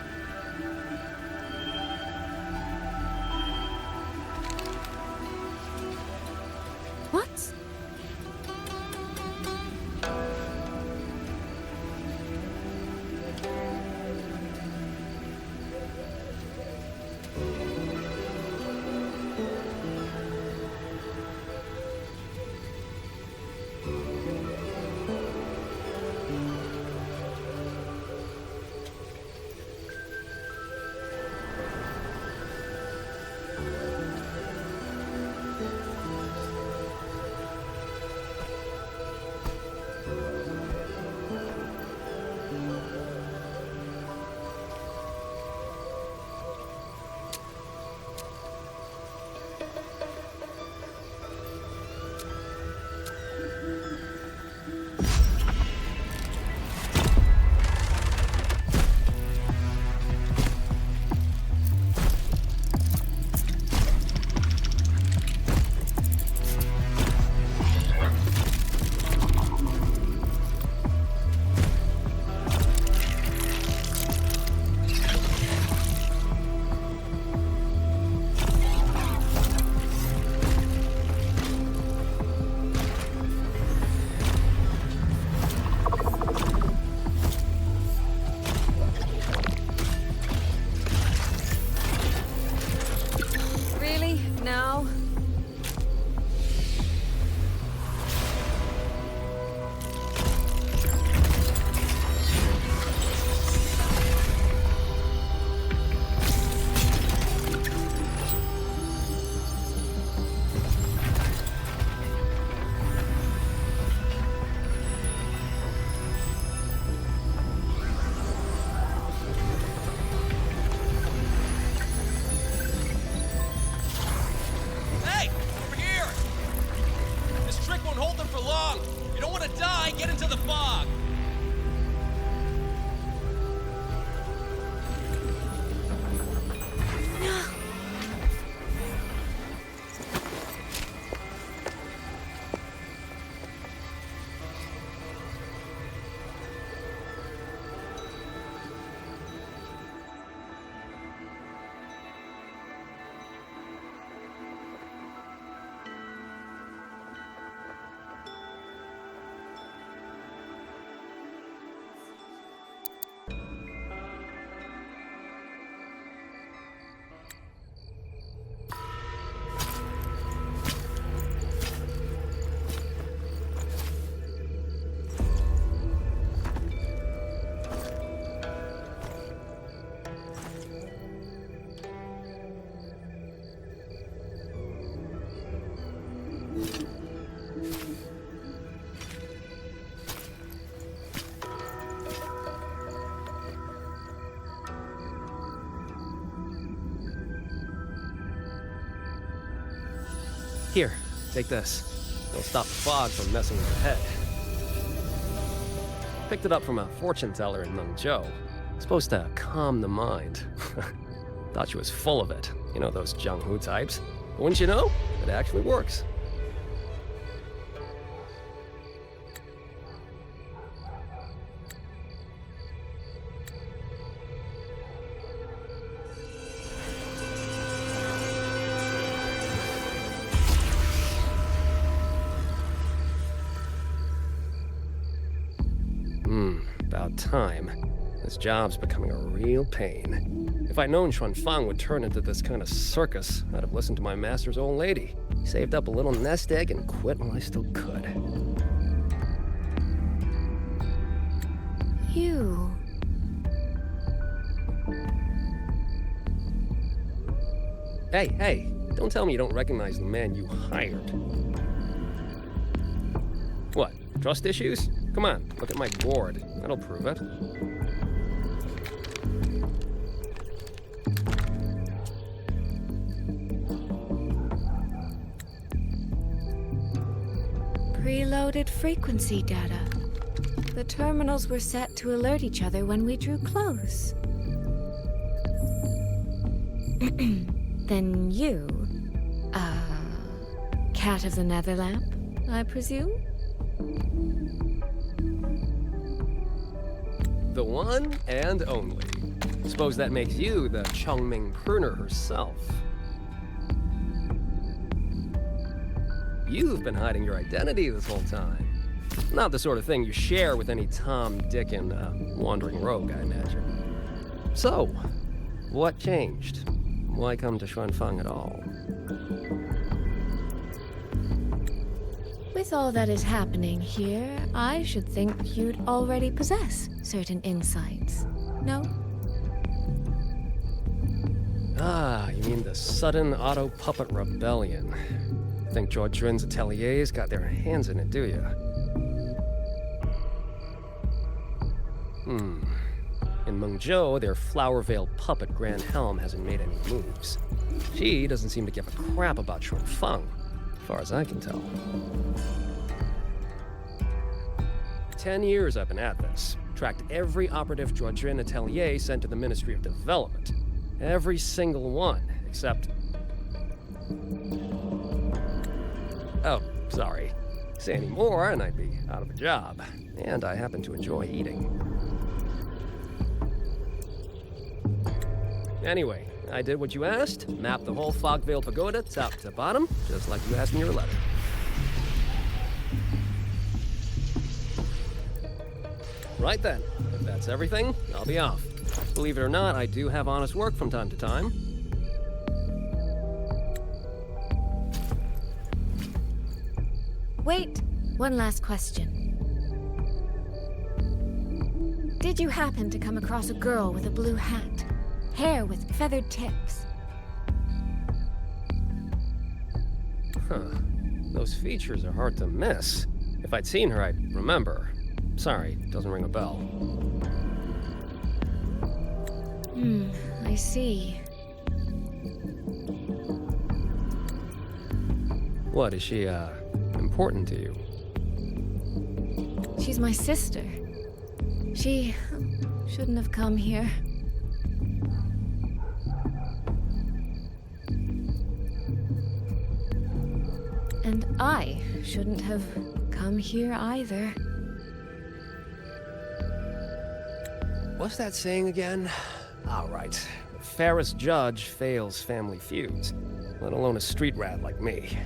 What? Here, take this. It'll stop the fog from messing with your head. Picked it up from a fortune teller in Mengzhou. Supposed to calm the mind. Thought she was full of it. You know those Jianghu types. But wouldn't you know? It actually works. About time. This job's becoming a real pain. If I'd known Xuanfang would turn into this kind of circus, I'd have listened to my master's old lady. Saved up a little nest egg and quit while I still could. You... Hey, don't tell me you don't recognize the man you hired. What, trust issues? Come on, look at my board. That'll prove it. Preloaded frequency data. The terminals were set to alert each other when we drew close. Then you... Cat of the Netherlamp, I presume? The one and only. Suppose that makes you the Chongming pruner herself. You've been hiding your identity this whole time. Not the sort of thing you share with any Tom, Dick, and wandering rogue, I imagine. So, what changed? Why come to Xuanfang at all? With all that is happening here, I should think you'd already possess certain insights. No? Ah, you mean the sudden auto puppet rebellion. Think Zhuodrun's ateliers got their hands in it, do you? In Mengzhou, their Flower Veil puppet Grand Helm hasn't made any moves. She doesn't seem to give a crap about Xuanfang, as far as I can tell. 10 years I've been at this. Tracked every operative Zhuodrun atelier sent to the Ministry of Development. Every single one, except... Oh, sorry. Say any more and I'd be out of a job. And I happen to enjoy eating. Anyway, I did what you asked. Mapped the whole Fogvale Pagoda top to bottom, just like you asked in your letter. Right then, if that's everything, I'll be off. Believe it or not, I do have honest work from time to time. Wait, one last question. Did you happen to come across a girl with a blue hat? Hair with feathered tips? Huh. Those features are hard to miss. If I'd seen her, I'd remember. Sorry, doesn't ring a bell. I see. What, is she, important to you? She's my sister. She shouldn't have come here. And I shouldn't have come here either. What's that saying again? All right. The fairest judge fails family feuds, let alone a street rat like me.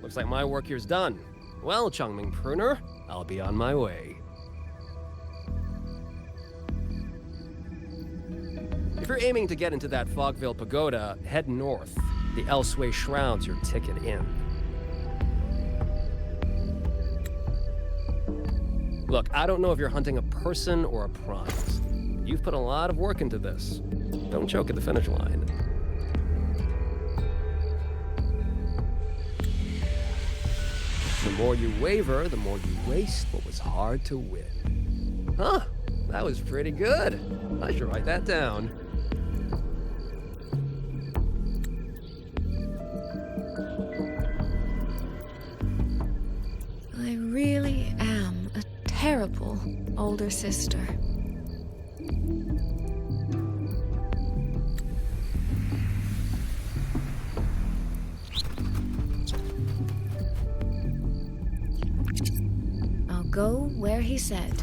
Looks like my work here's done. Well, Chongming Pruner, I'll be on my way. If you're aiming to get into that Fogvale Pagoda, head north. The Elseway Shroud's your ticket in. Look, I don't know if you're hunting a person or a prize. You've put a lot of work into this. Don't choke at the finish line. The more you waver, the more you waste what was hard to win. Huh, that was pretty good. I should write that down. really am a terrible older sister. I'll go where he said.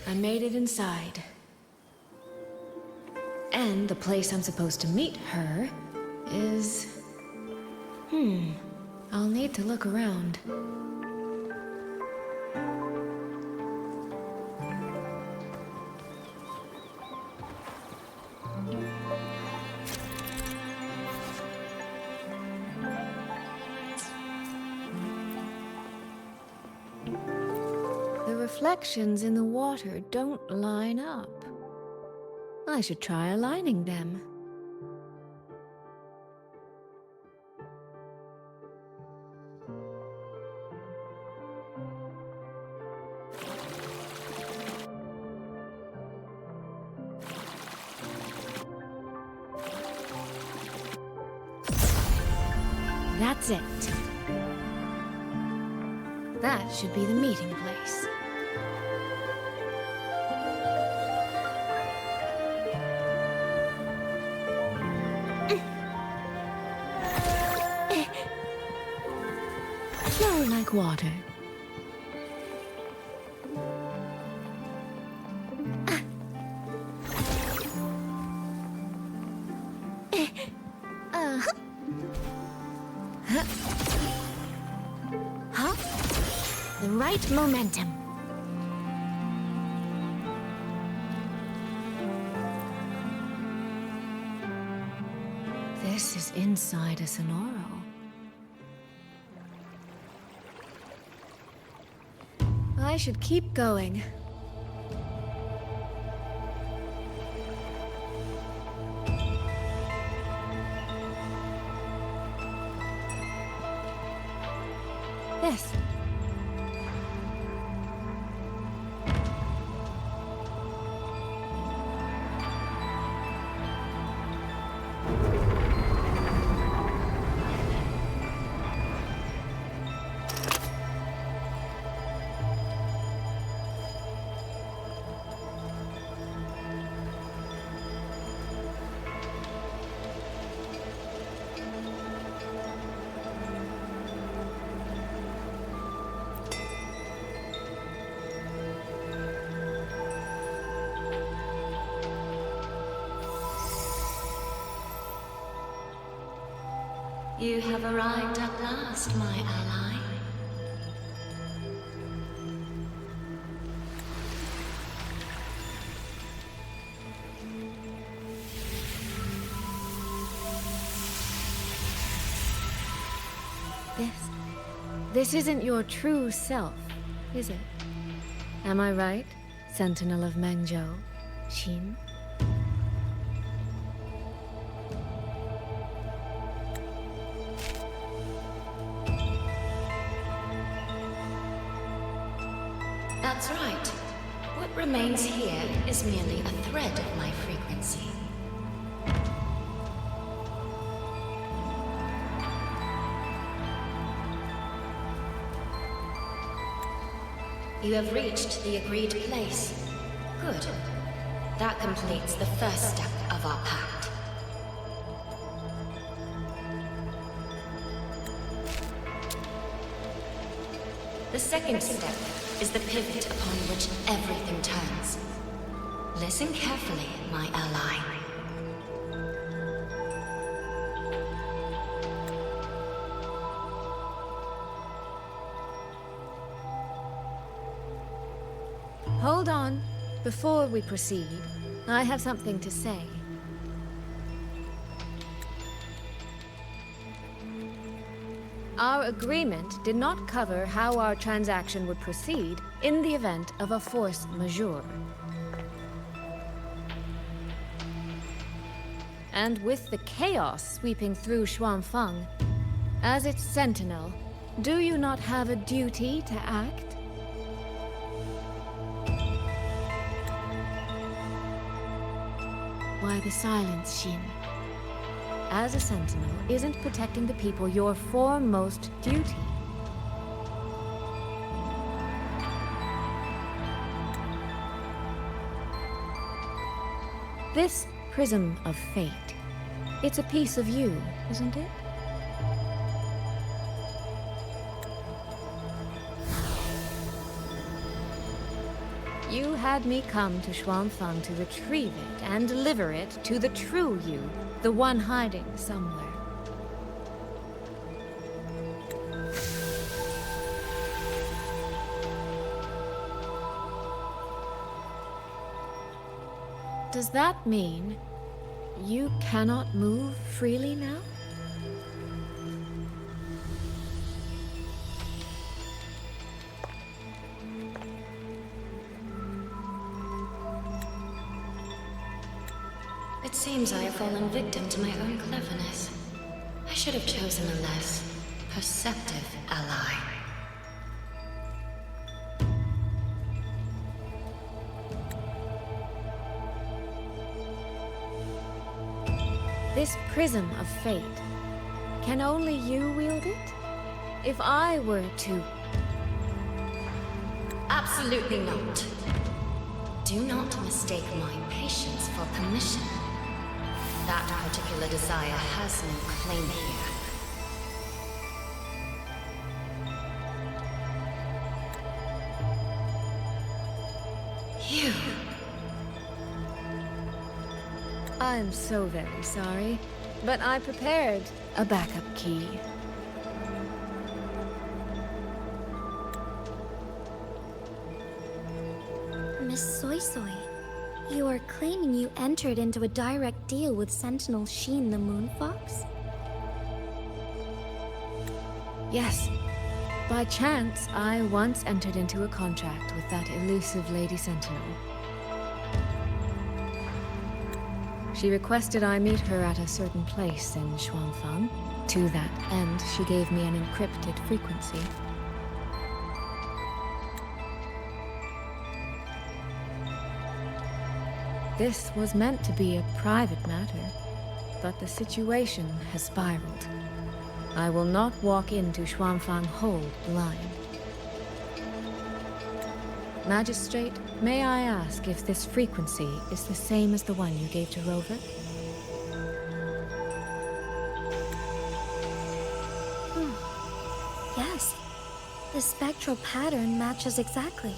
I made it inside. And the place I'm supposed to meet her is... I'll need to look around. The reflections in the water don't line up. I should try aligning them. That's it. That should be the meeting place. Flow like water. The right momentum. This is inside a Sonoro. I should keep going. This. You have arrived at last, my ally. This isn't your true self, is it? Am I right, Sentinel of Mengzhou, Xin? That's right. What remains here is merely a thread of my frequency. You have reached the agreed place. Good. That completes the first step of our pact. The second step is the pivot upon which everything turns. Listen carefully, my ally. Hold on. Before we proceed, I have something to say. Our agreement did not cover how our transaction would proceed in the event of a force majeure. And with the chaos sweeping through Xuanfeng, as its sentinel, do you not have a duty to act? Why the silence, Xin? As a sentinel, isn't protecting the people your foremost duty? This prism of fate, it's a piece of you, isn't it? You had me come to Xuanfeng to retrieve it and deliver it to the true you, the one hiding somewhere. Does that mean you cannot move freely now? It seems I have fallen victim to my own cleverness. I should have chosen a less perceptive ally. This prism of fate, can only you wield it? If I were to... Absolutely not. Do not mistake my patience for permission. That particular desire has no claim here. You... I'm so very sorry, but I prepared a backup key. Miss Soy Soy, you are claiming you entered into a direct deal with Sentinel Sheen the Moonfox? Yes. By chance, I once entered into a contract with that elusive Lady Sentinel. She requested I meet her at a certain place in Xuanfeng. To that end, she gave me an encrypted frequency. This was meant to be a private matter, but the situation has spiraled. I will not walk into Xuanfeng Hold blind. Magistrate, may I ask if this frequency is the same as the one you gave to Rover? Yes. The spectral pattern matches exactly.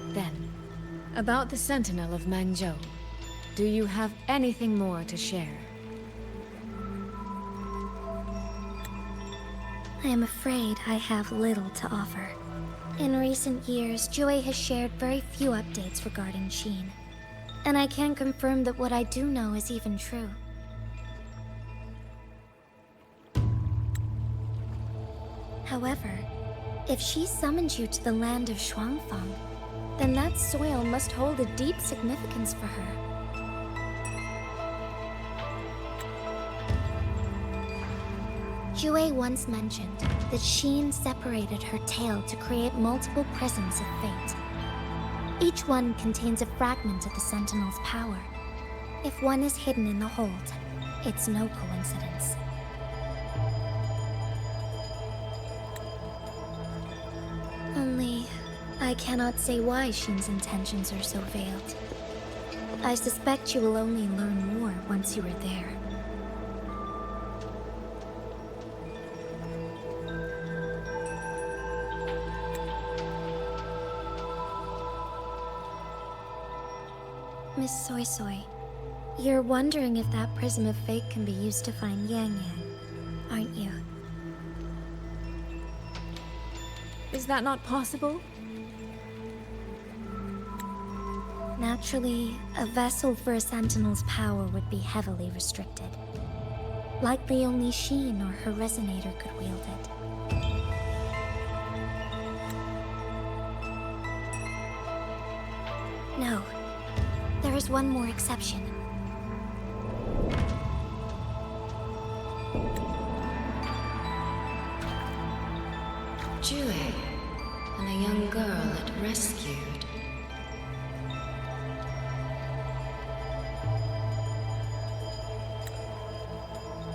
Then, about the Sentinel of Manzhou, do you have anything more to share? I am afraid I have little to offer. In recent years, Jue has shared very few updates regarding Sheen. And I can confirm that what I do know is even true. However, if she summoned you to the land of Xuanfeng, then that soil must hold a deep significance for her. Jue once mentioned that Sheen separated her tail to create multiple prisms of fate. Each one contains a fragment of the Sentinel's power. If one is hidden in the hold, it's no coincidence. I cannot say why Shin's intentions are so veiled. I suspect you will only learn more once you are there. Miss Soy Soy, you're wondering if that prism of fate can be used to find Yang Yang, aren't you? Is that not possible? Naturally, a vessel for a Sentinel's power would be heavily restricted. Likely only Shin or her resonator could wield it. No. There is one more exception. Jue, and a young girl it rescued.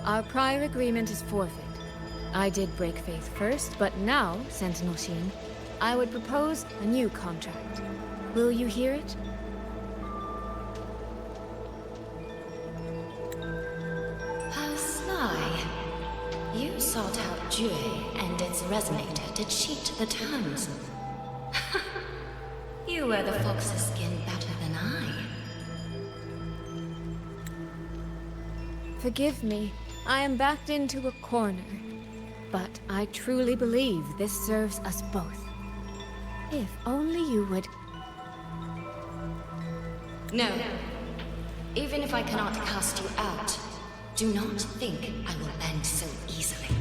Our prior agreement is forfeit. I did break faith first, but now, Sentinel Shin, I would propose a new contract. Will you hear it? How sly. You sought out Jue and its resonator to cheat the terms. You wear the fox's skin better than I. Forgive me. I am backed into a corner. But I truly believe this serves us both. If only you would... No. Even if I cannot cast you out, do not think I will bend so easily.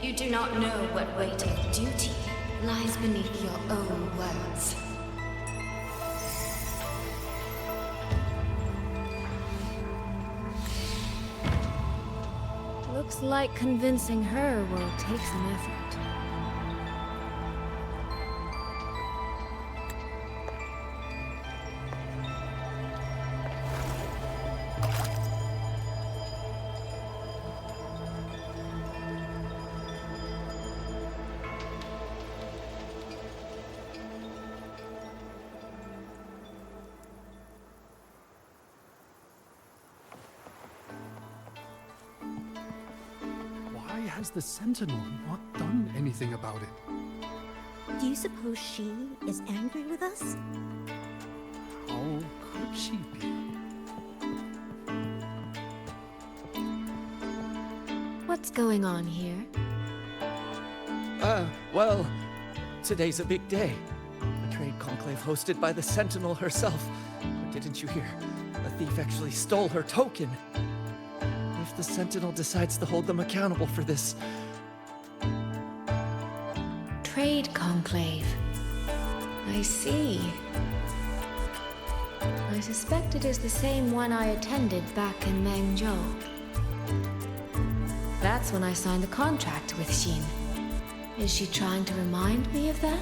You do not know what weight of duty lies beneath your own words. Looks like convincing her will take some effort. Why has the Sentinel not done anything about it? Do you suppose she is angry with us? How could she be? What's going on here? Well, today's a big day. A trade conclave hosted by the Sentinel herself. Or didn't you hear? A thief actually stole her token. If the Sentinel decides to hold them accountable for this... Trade conclave. I see. I suspect it is the same one I attended back in Mengzhou. That's when I signed the contract with Shin. Is she trying to remind me of that?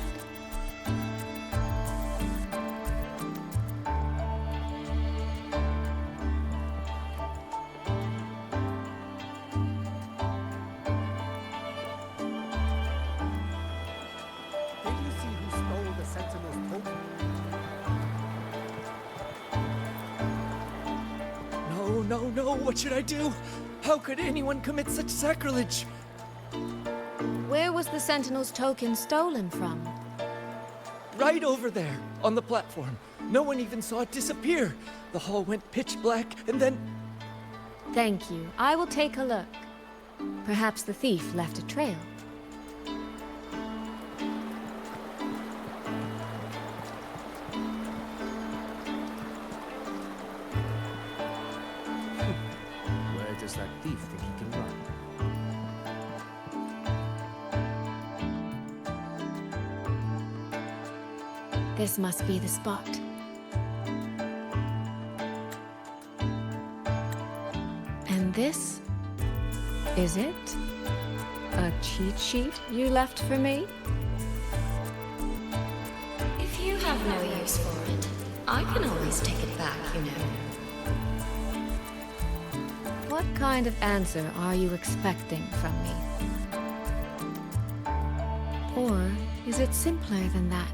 Did you see who stole the Sentinel's token? No, what should I do? How could anyone commit such sacrilege? Where was the Sentinel's token stolen from? Right over there, on the platform. No one even saw it disappear. The hall went pitch black, and then... Thank you. I will take a look. Perhaps the thief left a trail. Where does that thief think he can run? This must be the spot. And this is it? A cheat sheet you left for me? If you have no use for it, I can always take it back, you know. What kind of answer are you expecting from me? Or is it simpler than that?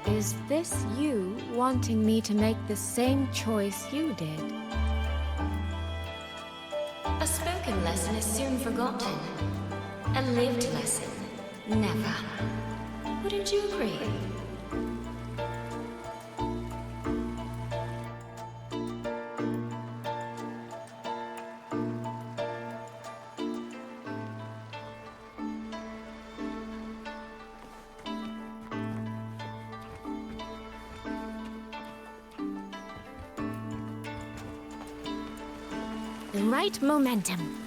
Is this you wanting me to make the same choice you did? A spoken lesson is soon forgotten. A lived lesson, never. Wouldn't you agree? The right momentum.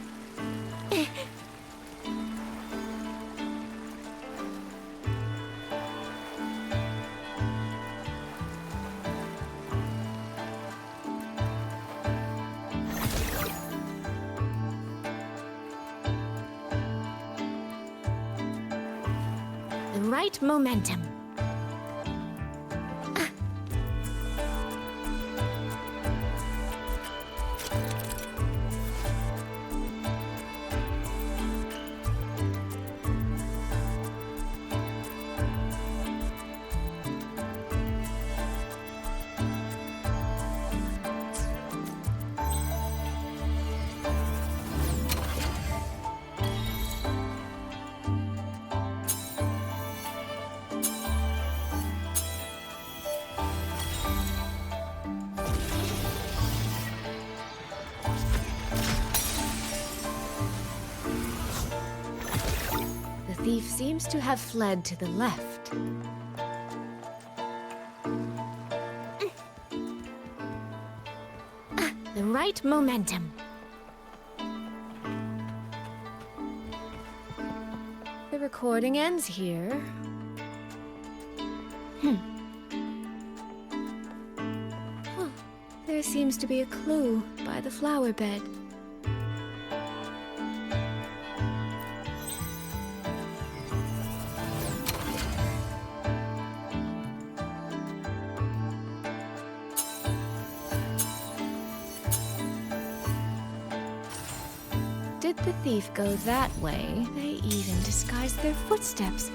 The right momentum. The thief seems to have fled to the left. The right momentum. The recording ends here. Huh. There seems to be a clue by the flower bed. Did the thief go that way? They even disguised their footsteps.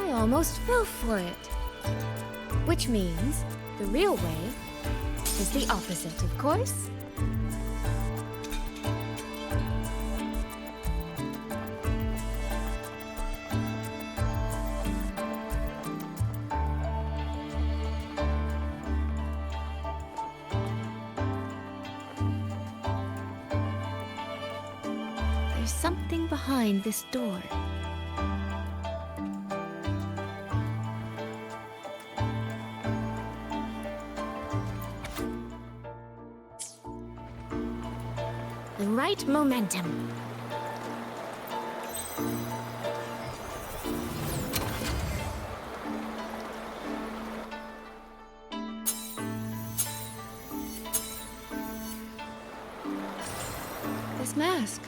I almost fell for it. Which means the real way is the opposite, of course. There's something behind this door. The right momentum. This mask.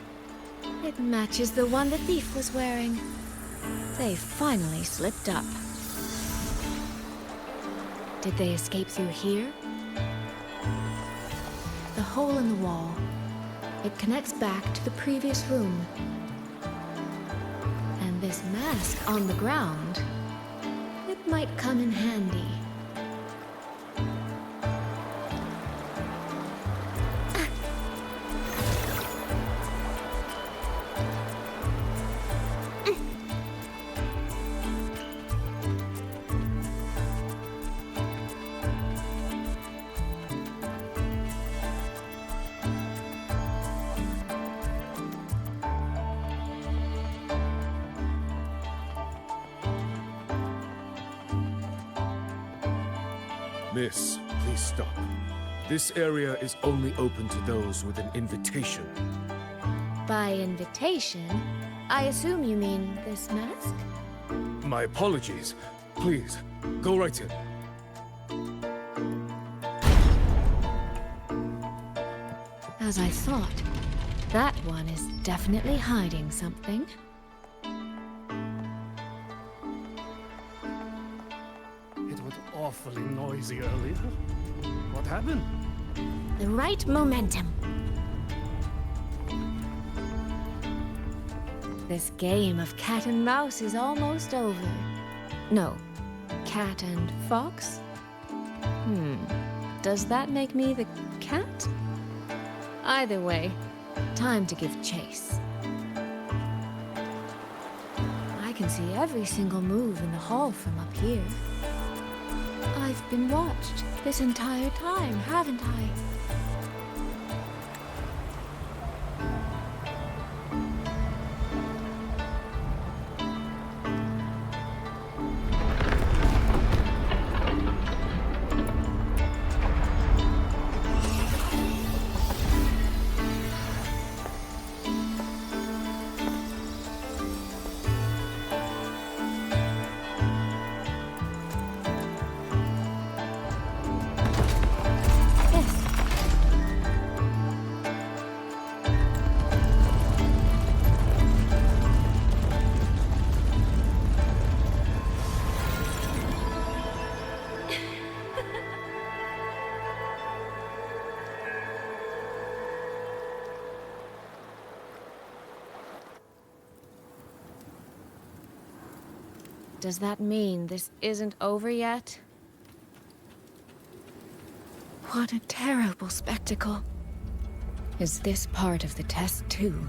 It matches the one the thief was wearing. They finally slipped up. Did they escape through here? The hole in the wall. It connects back to the previous room. And this mask on the ground, it might come in handy. Miss, please stop. This area is only open to those with an invitation. By invitation, I assume you mean this mask? My apologies. Please, go right in. As I thought, that one is definitely hiding something. It was awfully noisy earlier. What happened? The right momentum. This game of cat and mouse is almost over. No, cat and fox? Does that make me the cat? Either way, time to give chase. I can see every single move in the hall from up here. I've been watched this entire time, haven't I? Does that mean this isn't over yet? What a terrible spectacle. Is this part of the test too?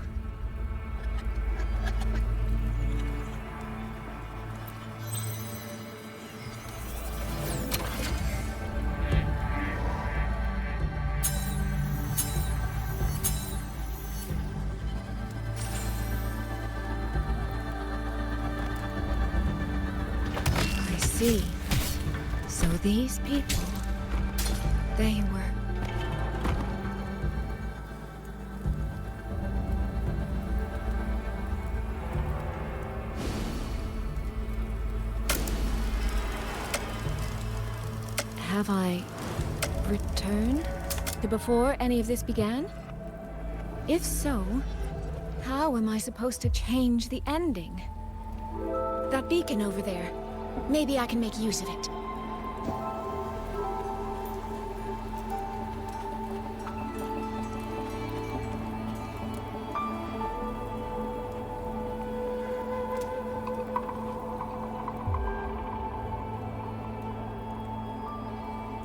See. So these people, they were... Have I returned to before any of this began? If so, how am I supposed to change the ending? That beacon over there. Maybe I can make use of it.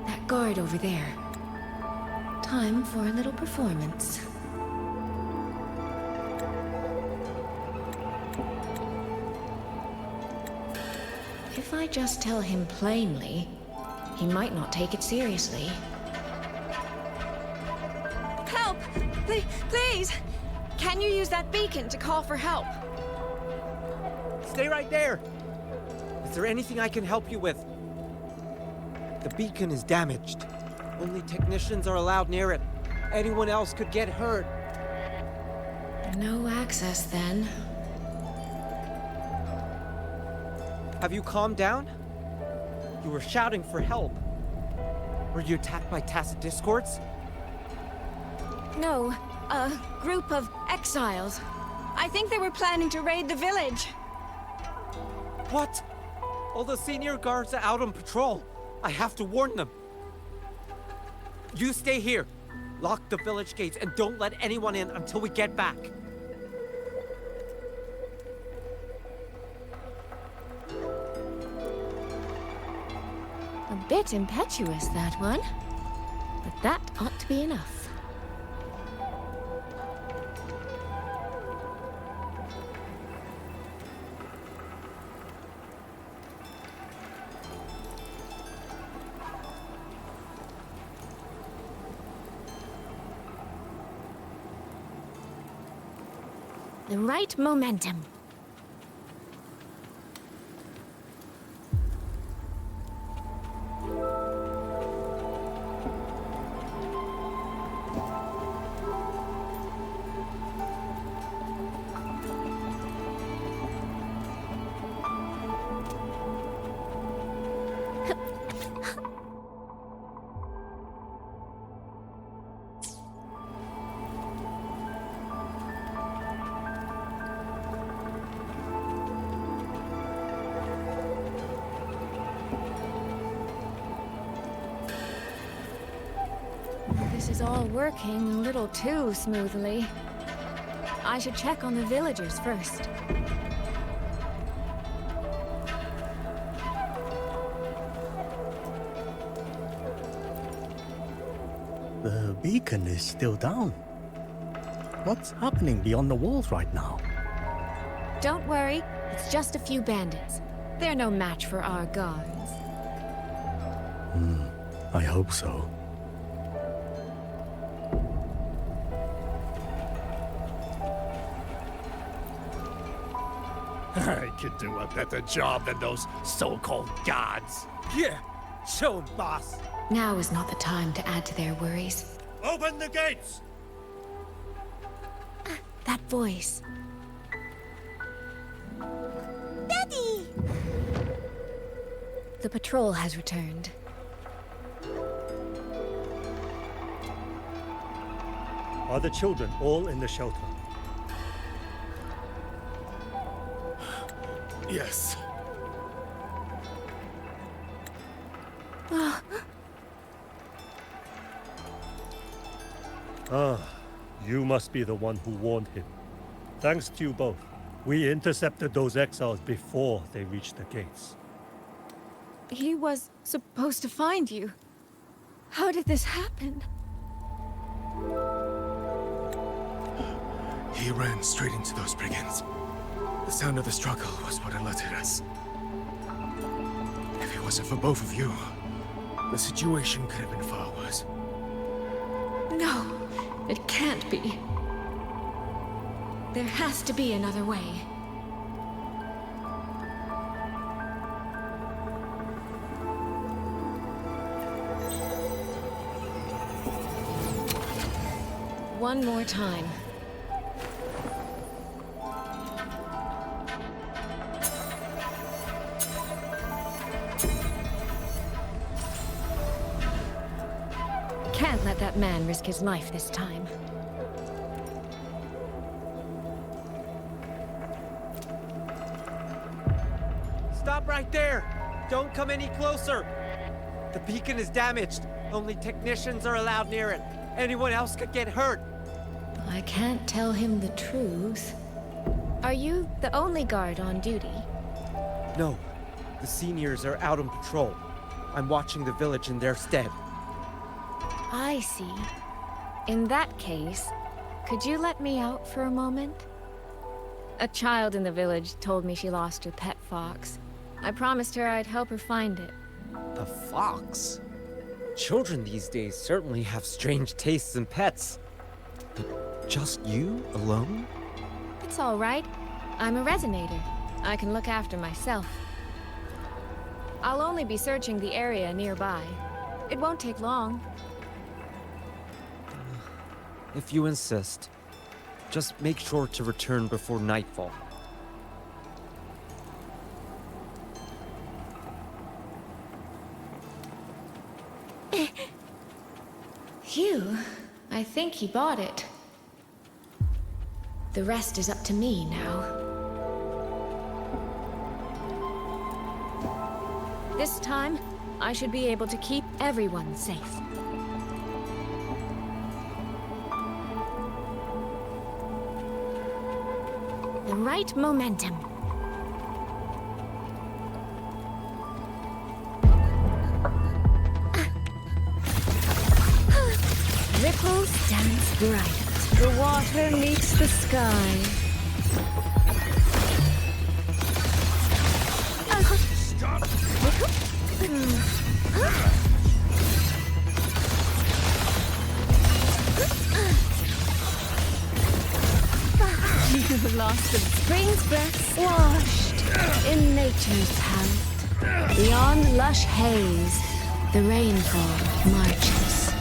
That guard over there. Time for a little performance. If I just tell him plainly, he might not take it seriously. Help! Please! Can you use that beacon to call for help? Stay right there! Is there anything I can help you with? The beacon is damaged. Only technicians are allowed near it. Anyone else could get hurt. No access, then. Have you calmed down? You were shouting for help. Were you attacked by tacit discords? No, a group of exiles. I think they were planning to raid the village. What? All the senior guards are out on patrol. I have to warn them. You stay here. Lock the village gates and don't let anyone in until we get back. A bit impetuous, that one. But that ought to be enough. The right momentum. This is all working a little too smoothly. I I should check on the villagers first. The beacon is still down. What's happening beyond the walls right now? Don't worry, it's just a few bandits. They're no match for our guards. I hope so. I could do a better job than those so-called gods. Yeah, show 'em, boss. Now is not the time to add to their worries. Open the gates! That voice. Daddy! The patrol has returned. Are the children all in the shelter? Yes. You must be the one who warned him. Thanks to you both, we intercepted those exiles before they reached the gates. He was supposed to find you. How did this happen? He ran straight into those brigands. The sound of the struggle was what alerted us. If it wasn't for both of you, the situation could have been far worse. No, it can't be. There has to be another way. One more time. Can't let that man risk his life this time. Stop right there! Don't come any closer! The beacon is damaged. Only technicians are allowed near it. Anyone else could get hurt. I can't tell him the truth. Are you the only guard on duty? No. The seniors are out on patrol. I'm watching the village in their stead. I see. In that case, could you let me out for a moment? A child in the village told me she lost her pet fox. I promised her I'd help her find it. A fox? Children these days certainly have strange tastes in pets. But just you alone? It's all right. I'm a resonator. I can look after myself. I'll only be searching the area nearby. It won't take long. If you insist, just make sure to return before nightfall. Phew. I think he bought it. The rest is up to me now. This time, I should be able to keep everyone safe. The right momentum. Ripples dance bright. The water meets the sky. Stop! You lost the spring's breath, washed in nature's palette. Beyond lush haze, the rainfall marches.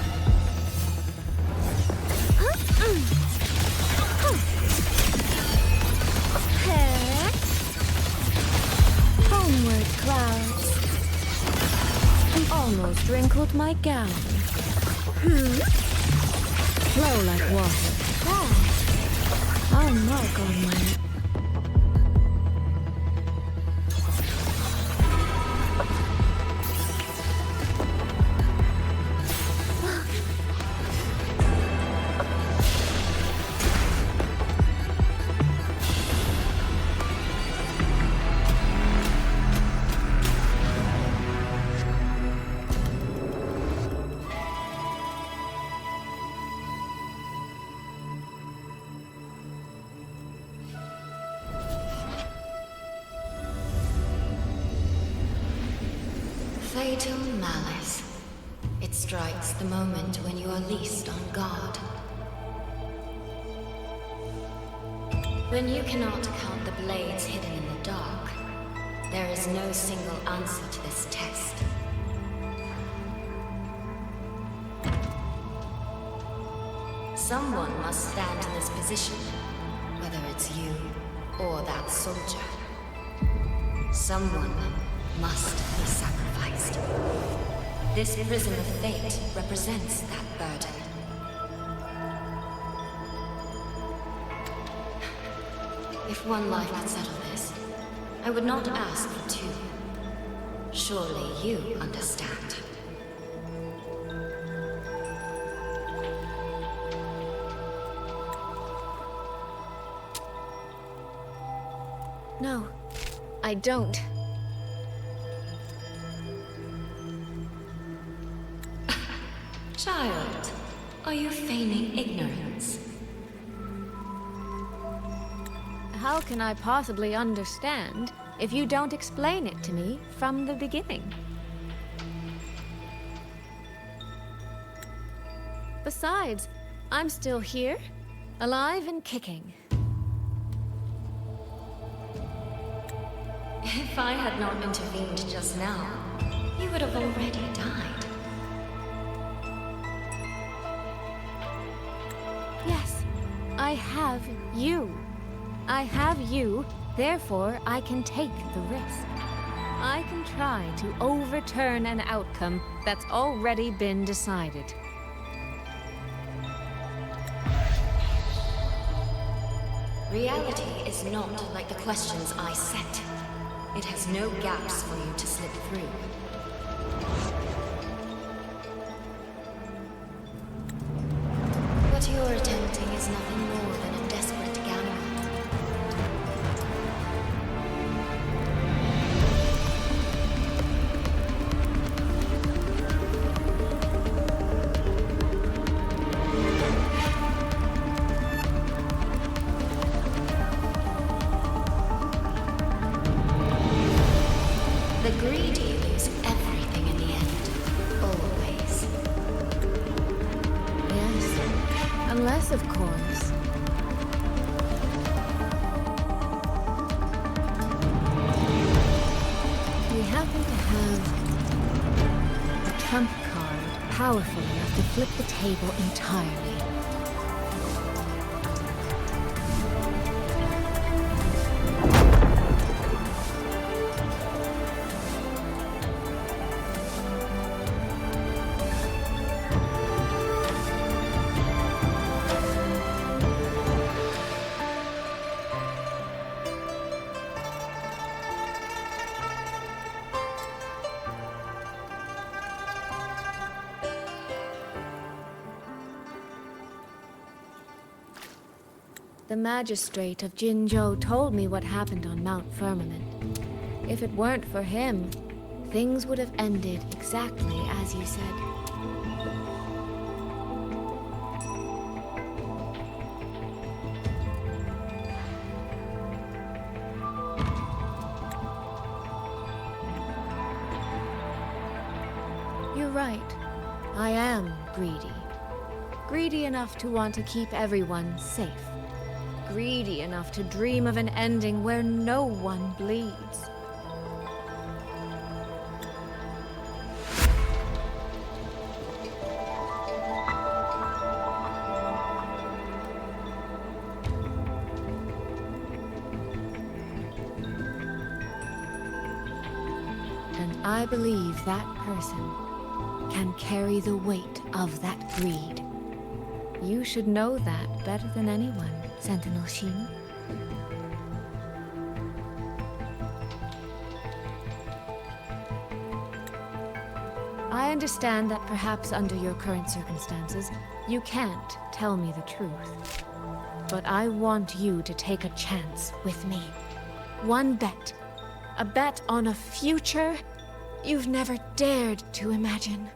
Homeward clouds. Almost wrinkled my gown. Flow like water. I'll mark on my... fatal malice. It strikes the moment when you are least on guard. When you cannot count the blades hidden in the dark, there is no single answer to this test. Someone must stand in this position, whether it's you or that soldier. Someone must be sacrificed. This prison of fate represents that burden. If one life could settle this, I would not ask for two. Surely you understand. No, I don't. Child, are you feigning ignorance? How can I possibly understand if you don't explain it to me from the beginning? Besides, I'm still here, alive and kicking. If I had not intervened just now, you would have already died. Yes, I have you. I have you, therefore I can take the risk. I can try to overturn an outcome that's already been decided. Reality is not like the questions I set. It has no gaps for you to slip through. What you're attempting is nothing more than a desperate gamble. The greedy lose everything in the end. Always. Yes, unless, of course, we happen to have a trump card powerful enough to flip the table entirely. The magistrate of Jinzhou told me what happened on Mount Firmament. If it weren't for him, things would have ended exactly as you said. You're right. I am greedy. Greedy enough to want to keep everyone safe. Greedy enough to dream of an ending where no one bleeds. And I believe that person can carry the weight of that greed. You should know that better than anyone, Sentinel Xin. I understand that perhaps under your current circumstances, you can't tell me the truth. But I want you to take a chance with me. One bet. A bet on a future you've never dared to imagine.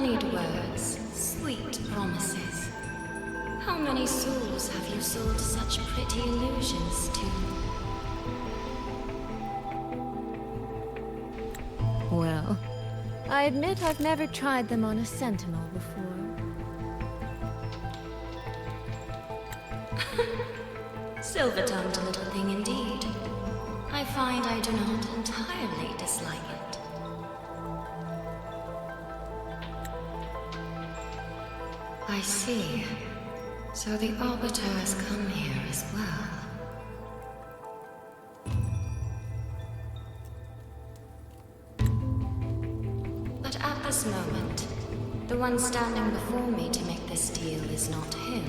Honeyed words, sweet promises. How many souls have you sold such pretty illusions to? Well, I admit I've never tried them on a sentinel before. Silver-tongued little thing indeed. I find I do not entirely dislike it. I see. So the Arbiter has come here as well. But at this moment, the one standing before me to make this deal is not him.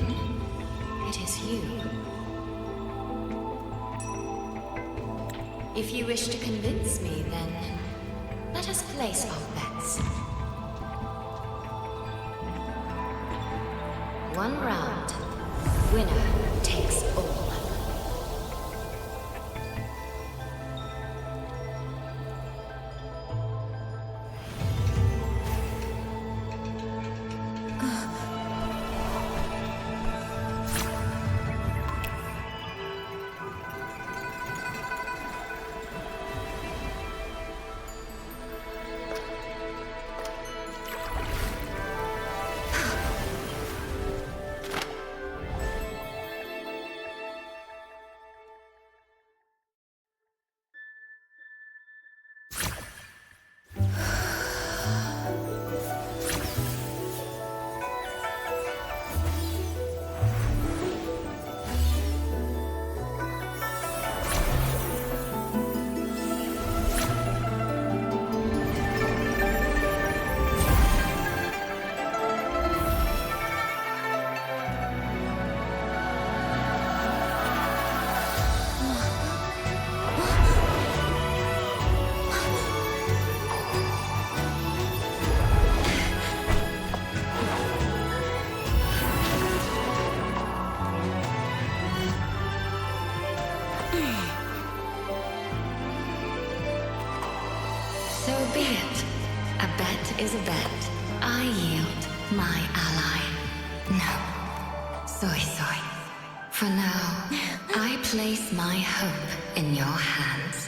It is you. If you wish to convince me, then let us place our bets. One round. Winner takes all. So be it. A bet is a bet. I yield my ally. No. Soy. For now, I place my hope in your hands.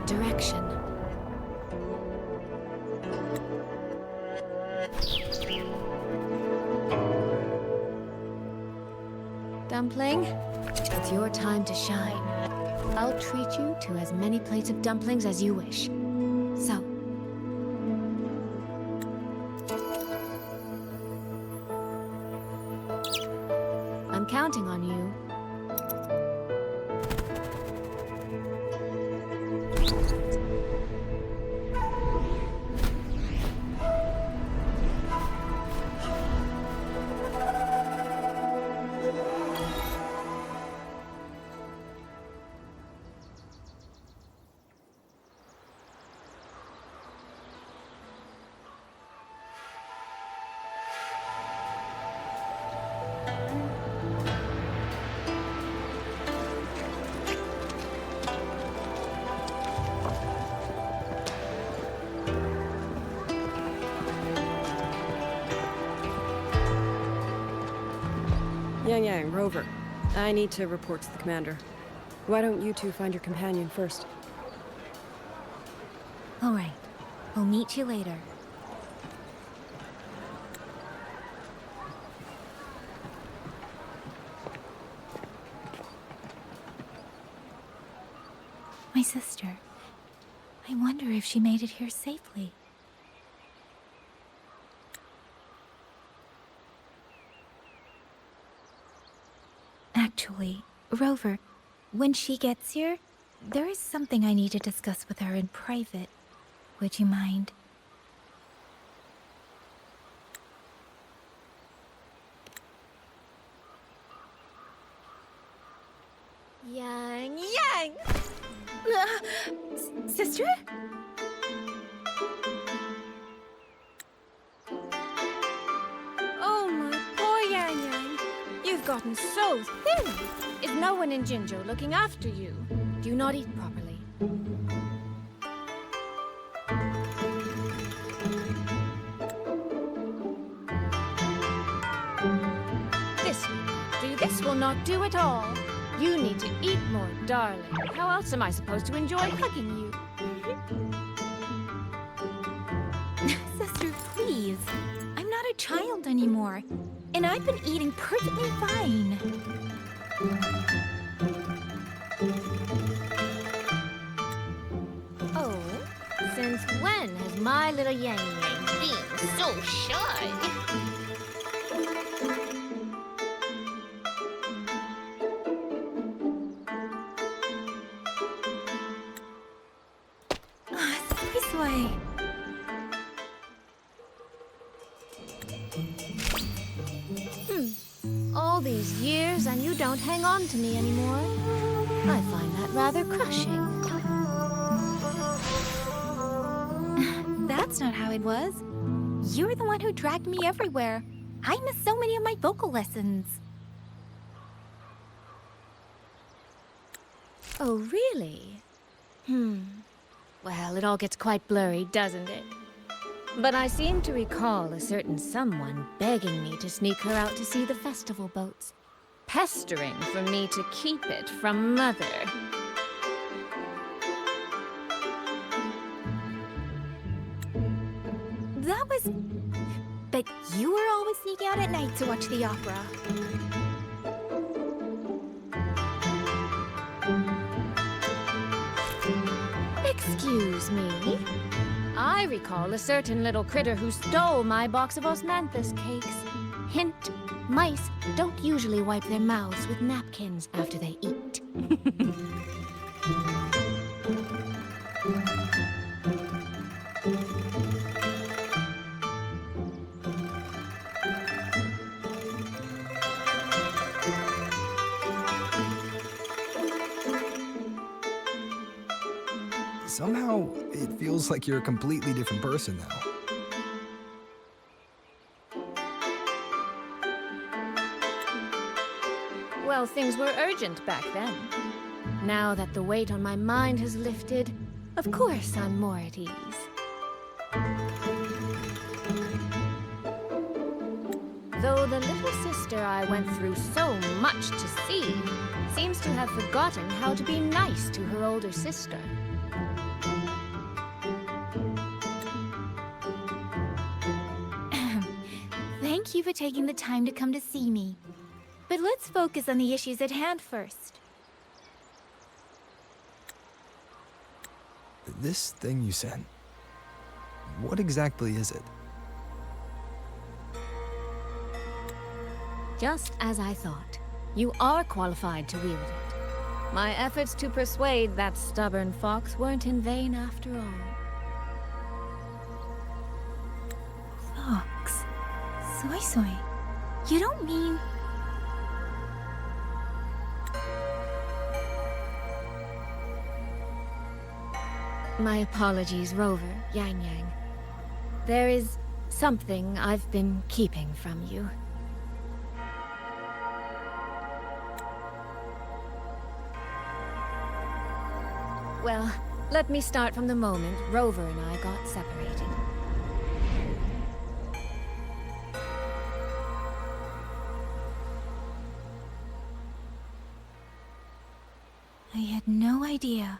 Direction. Dumpling, it's your time to shine. I'll treat you to as many plates of dumplings as you wish. So, I'm counting on you. Yang, Rover. I need to report to the commander. Why don't you two find your companion first? All right. I'll meet you later. My sister. I wonder if she made it here safely. Actually, Rover, when she gets here, there is something I need to discuss with her in private. Would you mind? Yang, Yang! Sister? Oh, my poor Yang Yang. You've gotten so thin. Is no one in Jinzhou looking after you? Do you not eat properly? This will not do at all. You need to eat more, darling. How else am I supposed to enjoy hugging you? Sister, please. I'm not a child anymore. And I've been eating perfectly fine. Oh, since when has my little Yang Yang been so shy? All these years and you don't hang on to me anymore. I find that rather crushing. That's not how it was. You're the one who dragged me everywhere. I missed so many of my vocal lessons. Oh, really? Well, it all gets quite blurry, doesn't it? But I seem to recall a certain someone begging me to sneak her out to see the festival boats, pestering for me to keep it from Mother. That was... But you were always sneaking out at night to watch the opera. Excuse me? I recall a certain little critter who stole my box of osmanthus cakes. Hint, mice don't usually wipe their mouths with napkins after they eat. Somehow, it feels like you're a completely different person now. Well, things were urgent back then. Now that the weight on my mind has lifted, of course I'm more at ease. Though the little sister I went through so much to see seems to have forgotten how to be nice to her older sister. Thank you for taking the time to come to see me. But let's focus on the issues at hand first. This thing you sent, what exactly is it? Just as I thought. You are qualified to wield it. My efforts to persuade that stubborn fox weren't in vain after all. Fox? Soy Soy? You don't mean... My apologies, Rover, Yang Yang. There is something I've been keeping from you. Well, let me start from the moment Rover and I got separated. I had no idea.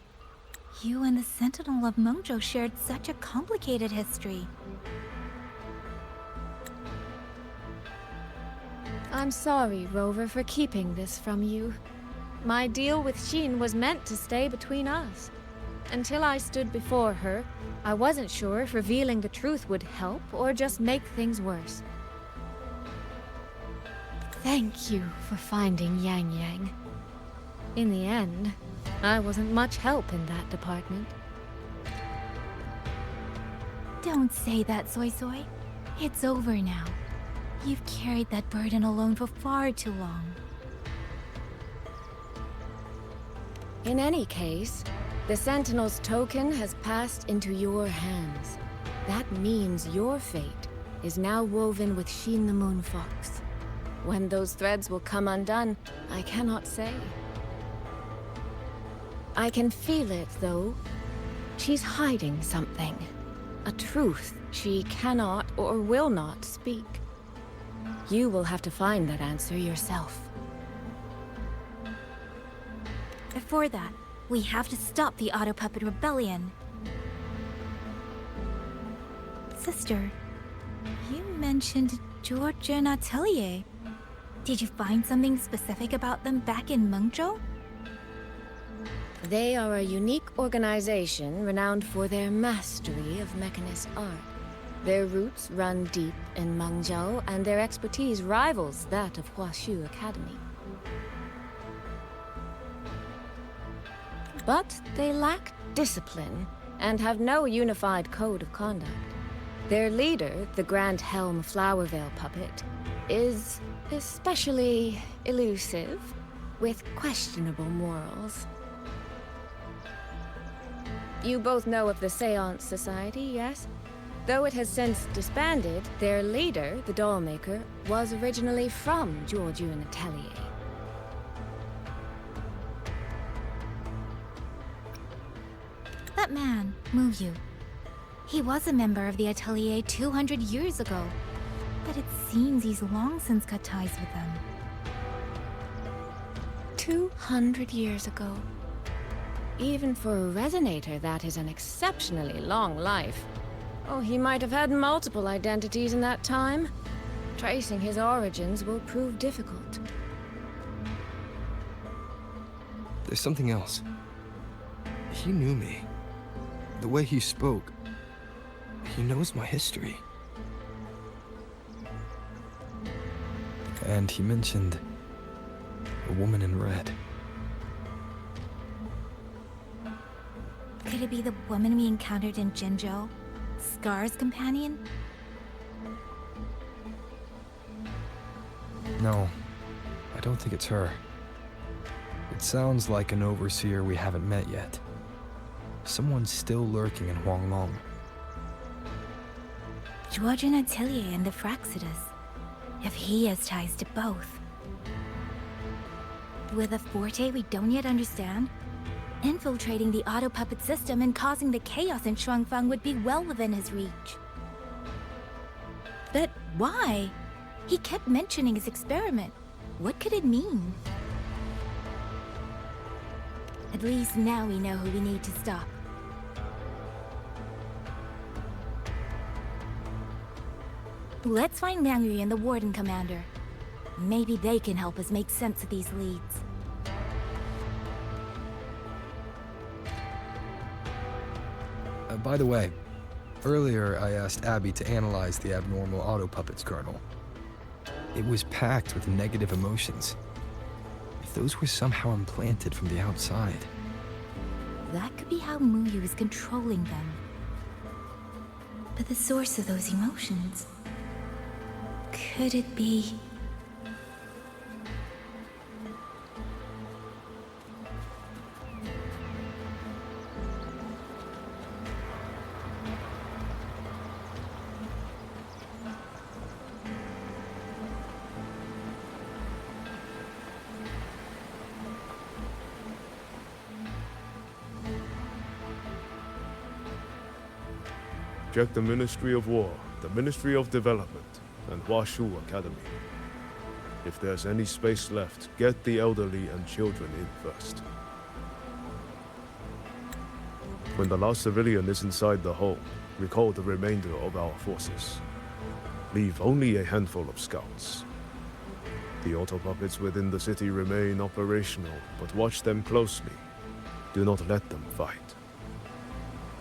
You and the Sentinel of Mojo shared such a complicated history. I'm sorry, Rover, for keeping this from you. My deal with Xin was meant to stay between us. Until I stood before her, I wasn't sure if revealing the truth would help or just make things worse. Thank you for finding Yang Yang. In the end, I wasn't much help in that department. Don't say that, Soy Soy. It's over now. You've carried that burden alone for far too long. In any case, the Sentinel's token has passed into your hands. That means your fate is now woven with Sheen the Moon Fox. When those threads will come undone, I cannot say. I can feel it, though. She's hiding something. A truth she cannot or will not speak. You will have to find that answer yourself. Before that, we have to stop the Auto Puppet Rebellion. Sister, you mentioned Georgia and Atelier. Did you find something specific about them back in Mengzhou? They are a unique organization renowned for their mastery of mechanist art. Their roots run deep in Mengzhou, and their expertise rivals that of Huashu Academy. But they lack discipline and have no unified code of conduct. Their leader, the Grand Helm Flowervale puppet, is especially elusive, with questionable morals. You both know of the Seance Society, yes? Though it has since disbanded, their leader, the Dollmaker, was originally from Georgiou and Atelier. That man, Muyu. He was a member of the Atelier 200 years ago, but it seems he's long since cut ties with them. 200 years ago. Even for a resonator, that is an exceptionally long life. Oh, he might have had multiple identities in that time. Tracing his origins will prove difficult. There's something else. He knew me. The way he spoke. He knows my history. And he mentioned a woman in red. Could it be the woman we encountered in Jinzhou? Scar's companion? No, I don't think it's her. It sounds like an overseer we haven't met yet. Someone still lurking in Huanglong. Georgian Atelier and the Fraxidus. If he has ties to both. With a forte we don't yet understand, infiltrating the auto puppet system and causing the chaos in Shuangfang would be well within his reach. But why? He kept mentioning his experiment. What could it mean? At least now we know who we need to stop. Let's find Liang Yu and the Warden Commander. Maybe they can help us make sense of these leads. By the way, earlier I asked Abby to analyze the abnormal auto puppet's kernel. It was packed with negative emotions. If those were somehow implanted from the outside. That could be how Muyu is controlling them. But the source of those emotions... could it be... Check the Ministry of War, the Ministry of Development, and Huashu Academy. If there's any space left, get the elderly and children in first. When the last civilian is inside the hole, recall the remainder of our forces. Leave only a handful of scouts. The auto puppets within the city remain operational, but watch them closely. Do not let them fight.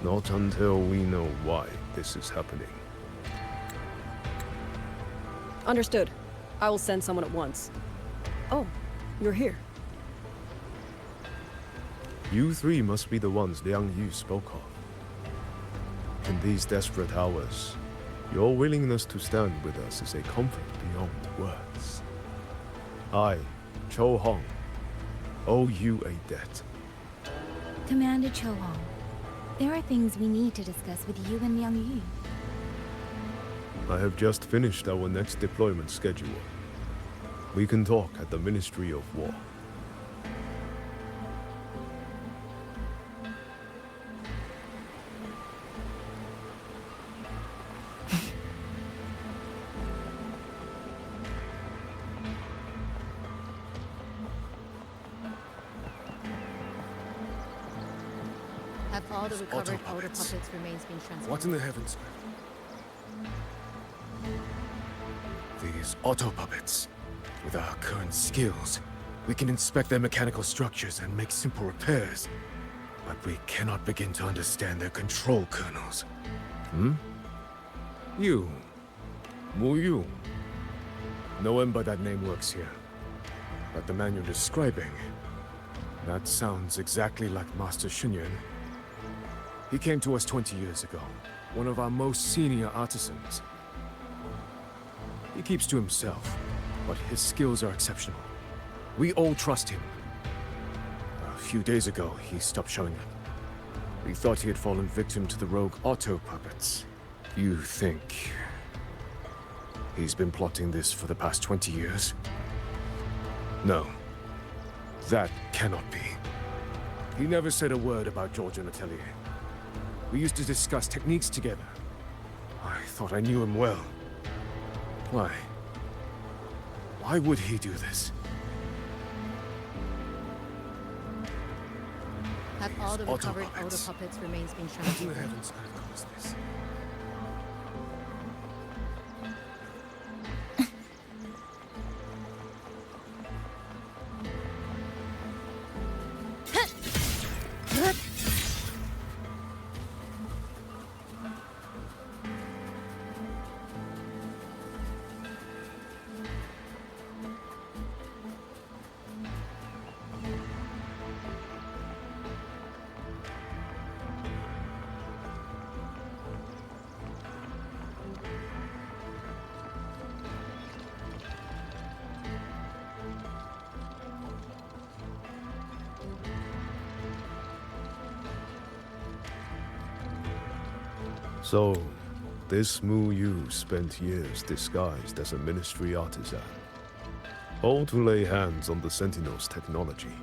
Not until we know why this is happening. Understood. I will send someone at once. Oh, you're here. You three must be the ones Liang Yu spoke of. In these desperate hours, your willingness to stand with us is a comfort beyond words. I, Cho Hong, owe you a debt. Commander Cho Hong, there are things we need to discuss with you and Liang Yu. I have just finished our next deployment schedule. We can talk at the Ministry of War. Have all the recovered Auto outer puppets. puppets' remains been transferred? What in the heavens? These auto puppets. With our current skills, we can inspect their mechanical structures and make simple repairs. But we cannot begin to understand their control kernels. Hmm? You. Wu Yu. No one by that name works here. But the man you're describing, that sounds exactly like Master Xunyuan. He came to us 20 years ago, one of our most senior artisans. He keeps to himself, but his skills are exceptional. We all trust him. A few days ago, he stopped showing up. We thought he had fallen victim to the rogue auto puppets. You think he's been plotting this for the past 20 years? No. That cannot be. He never said a word about Georgian Atelier. We used to discuss techniques together. I thought I knew him well. Why? Why would he do this? Have all the Auto recovered puppets. outer puppets' remains been What in the transferred? heavens could have caused this? So, this Mu Yu spent years disguised as a ministry artisan, all to lay hands on the Sentinel's technology.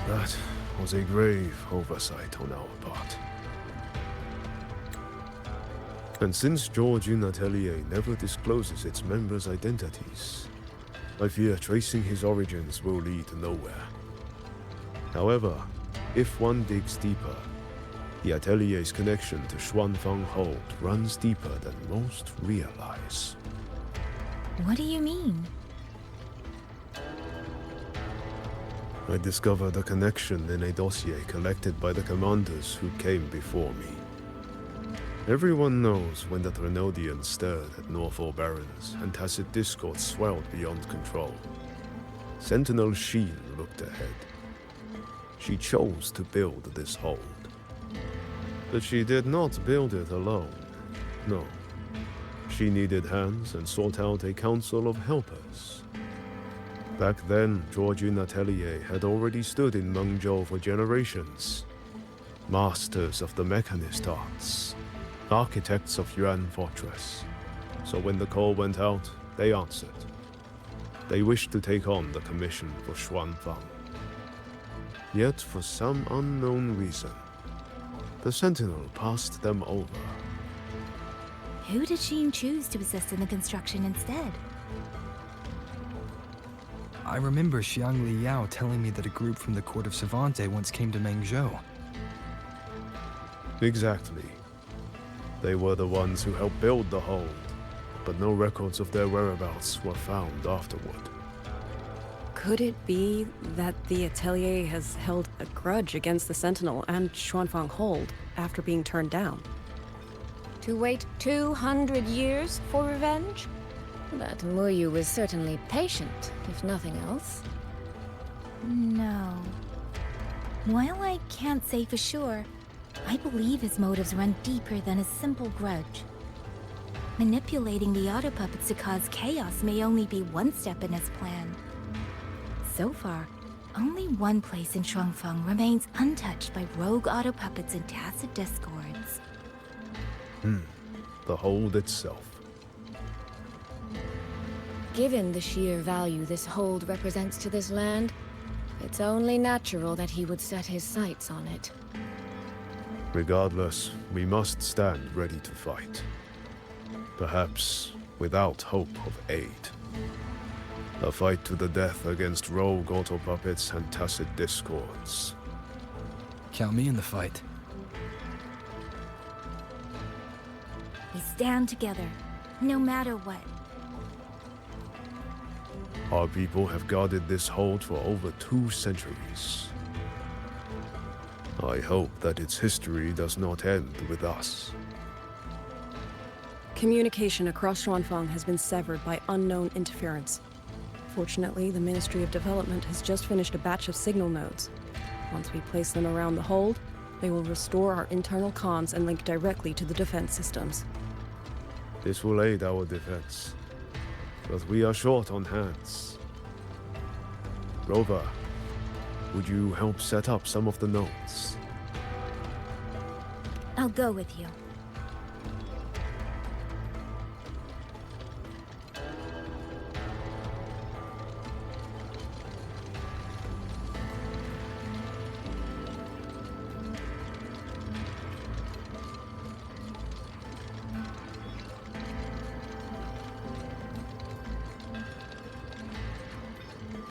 That was a grave oversight on our part. And since Georgian Atelier never discloses its members' identities, I fear tracing his origins will lead nowhere. However, if one digs deeper, the Atelier's connection to Xuanfang Hold runs deeper than most realize. What do you mean? I discovered a connection in a dossier collected by the commanders who came before me. Everyone knows when the Trinodians stirred at Northall Barrens and tacit discord swelled beyond control. Sentinel Sheen looked ahead. She chose to build this hold. But she did not build it alone. No. She needed hands and sought out a council of helpers. Back then, Georgian Atelier had already stood in Mengzhou for generations. Masters of the mechanist arts. Architects of Yuan Fortress. So when the call went out, they answered. They wished to take on the commission for Xuanfang. Yet, for some unknown reason, the Sentinel passed them over. Who did Sheen choose to assist in the construction instead? I remember Xiang Li Yao telling me that a group from the court of Savante once came to Mengzhou. Exactly. They were the ones who helped build the hold, but no records of their whereabouts were found afterward. Could it be that the Atelier has held a grudge against the Sentinel and Xuanfang Hold after being turned down? To wait 200 years for revenge? That Muyu was certainly patient, if nothing else. No. While I can't say for sure, I believe his motives run deeper than a simple grudge. Manipulating the auto puppets to cause chaos may only be one step in his plan. So far, only one place in Shuangfeng remains untouched by rogue auto puppets and tacit discords. The hold itself. Given the sheer value this hold represents to this land, it's only natural that he would set his sights on it. Regardless, we must stand ready to fight. Perhaps without hope of aid. A fight to the death against rogue auto puppets and tacit discords. Count me in the fight. We stand together, no matter what. Our people have guarded this hold for over 2 centuries. I hope that its history does not end with us. Communication across Xuanfeng has been severed by unknown interference. Fortunately, the Ministry of Development has just finished a batch of signal nodes. Once we place them around the hold, they will restore our internal comms and link directly to the defense systems. This will aid our defense, but we are short on hands. Rover, would you help set up some of the nodes? I'll go with you.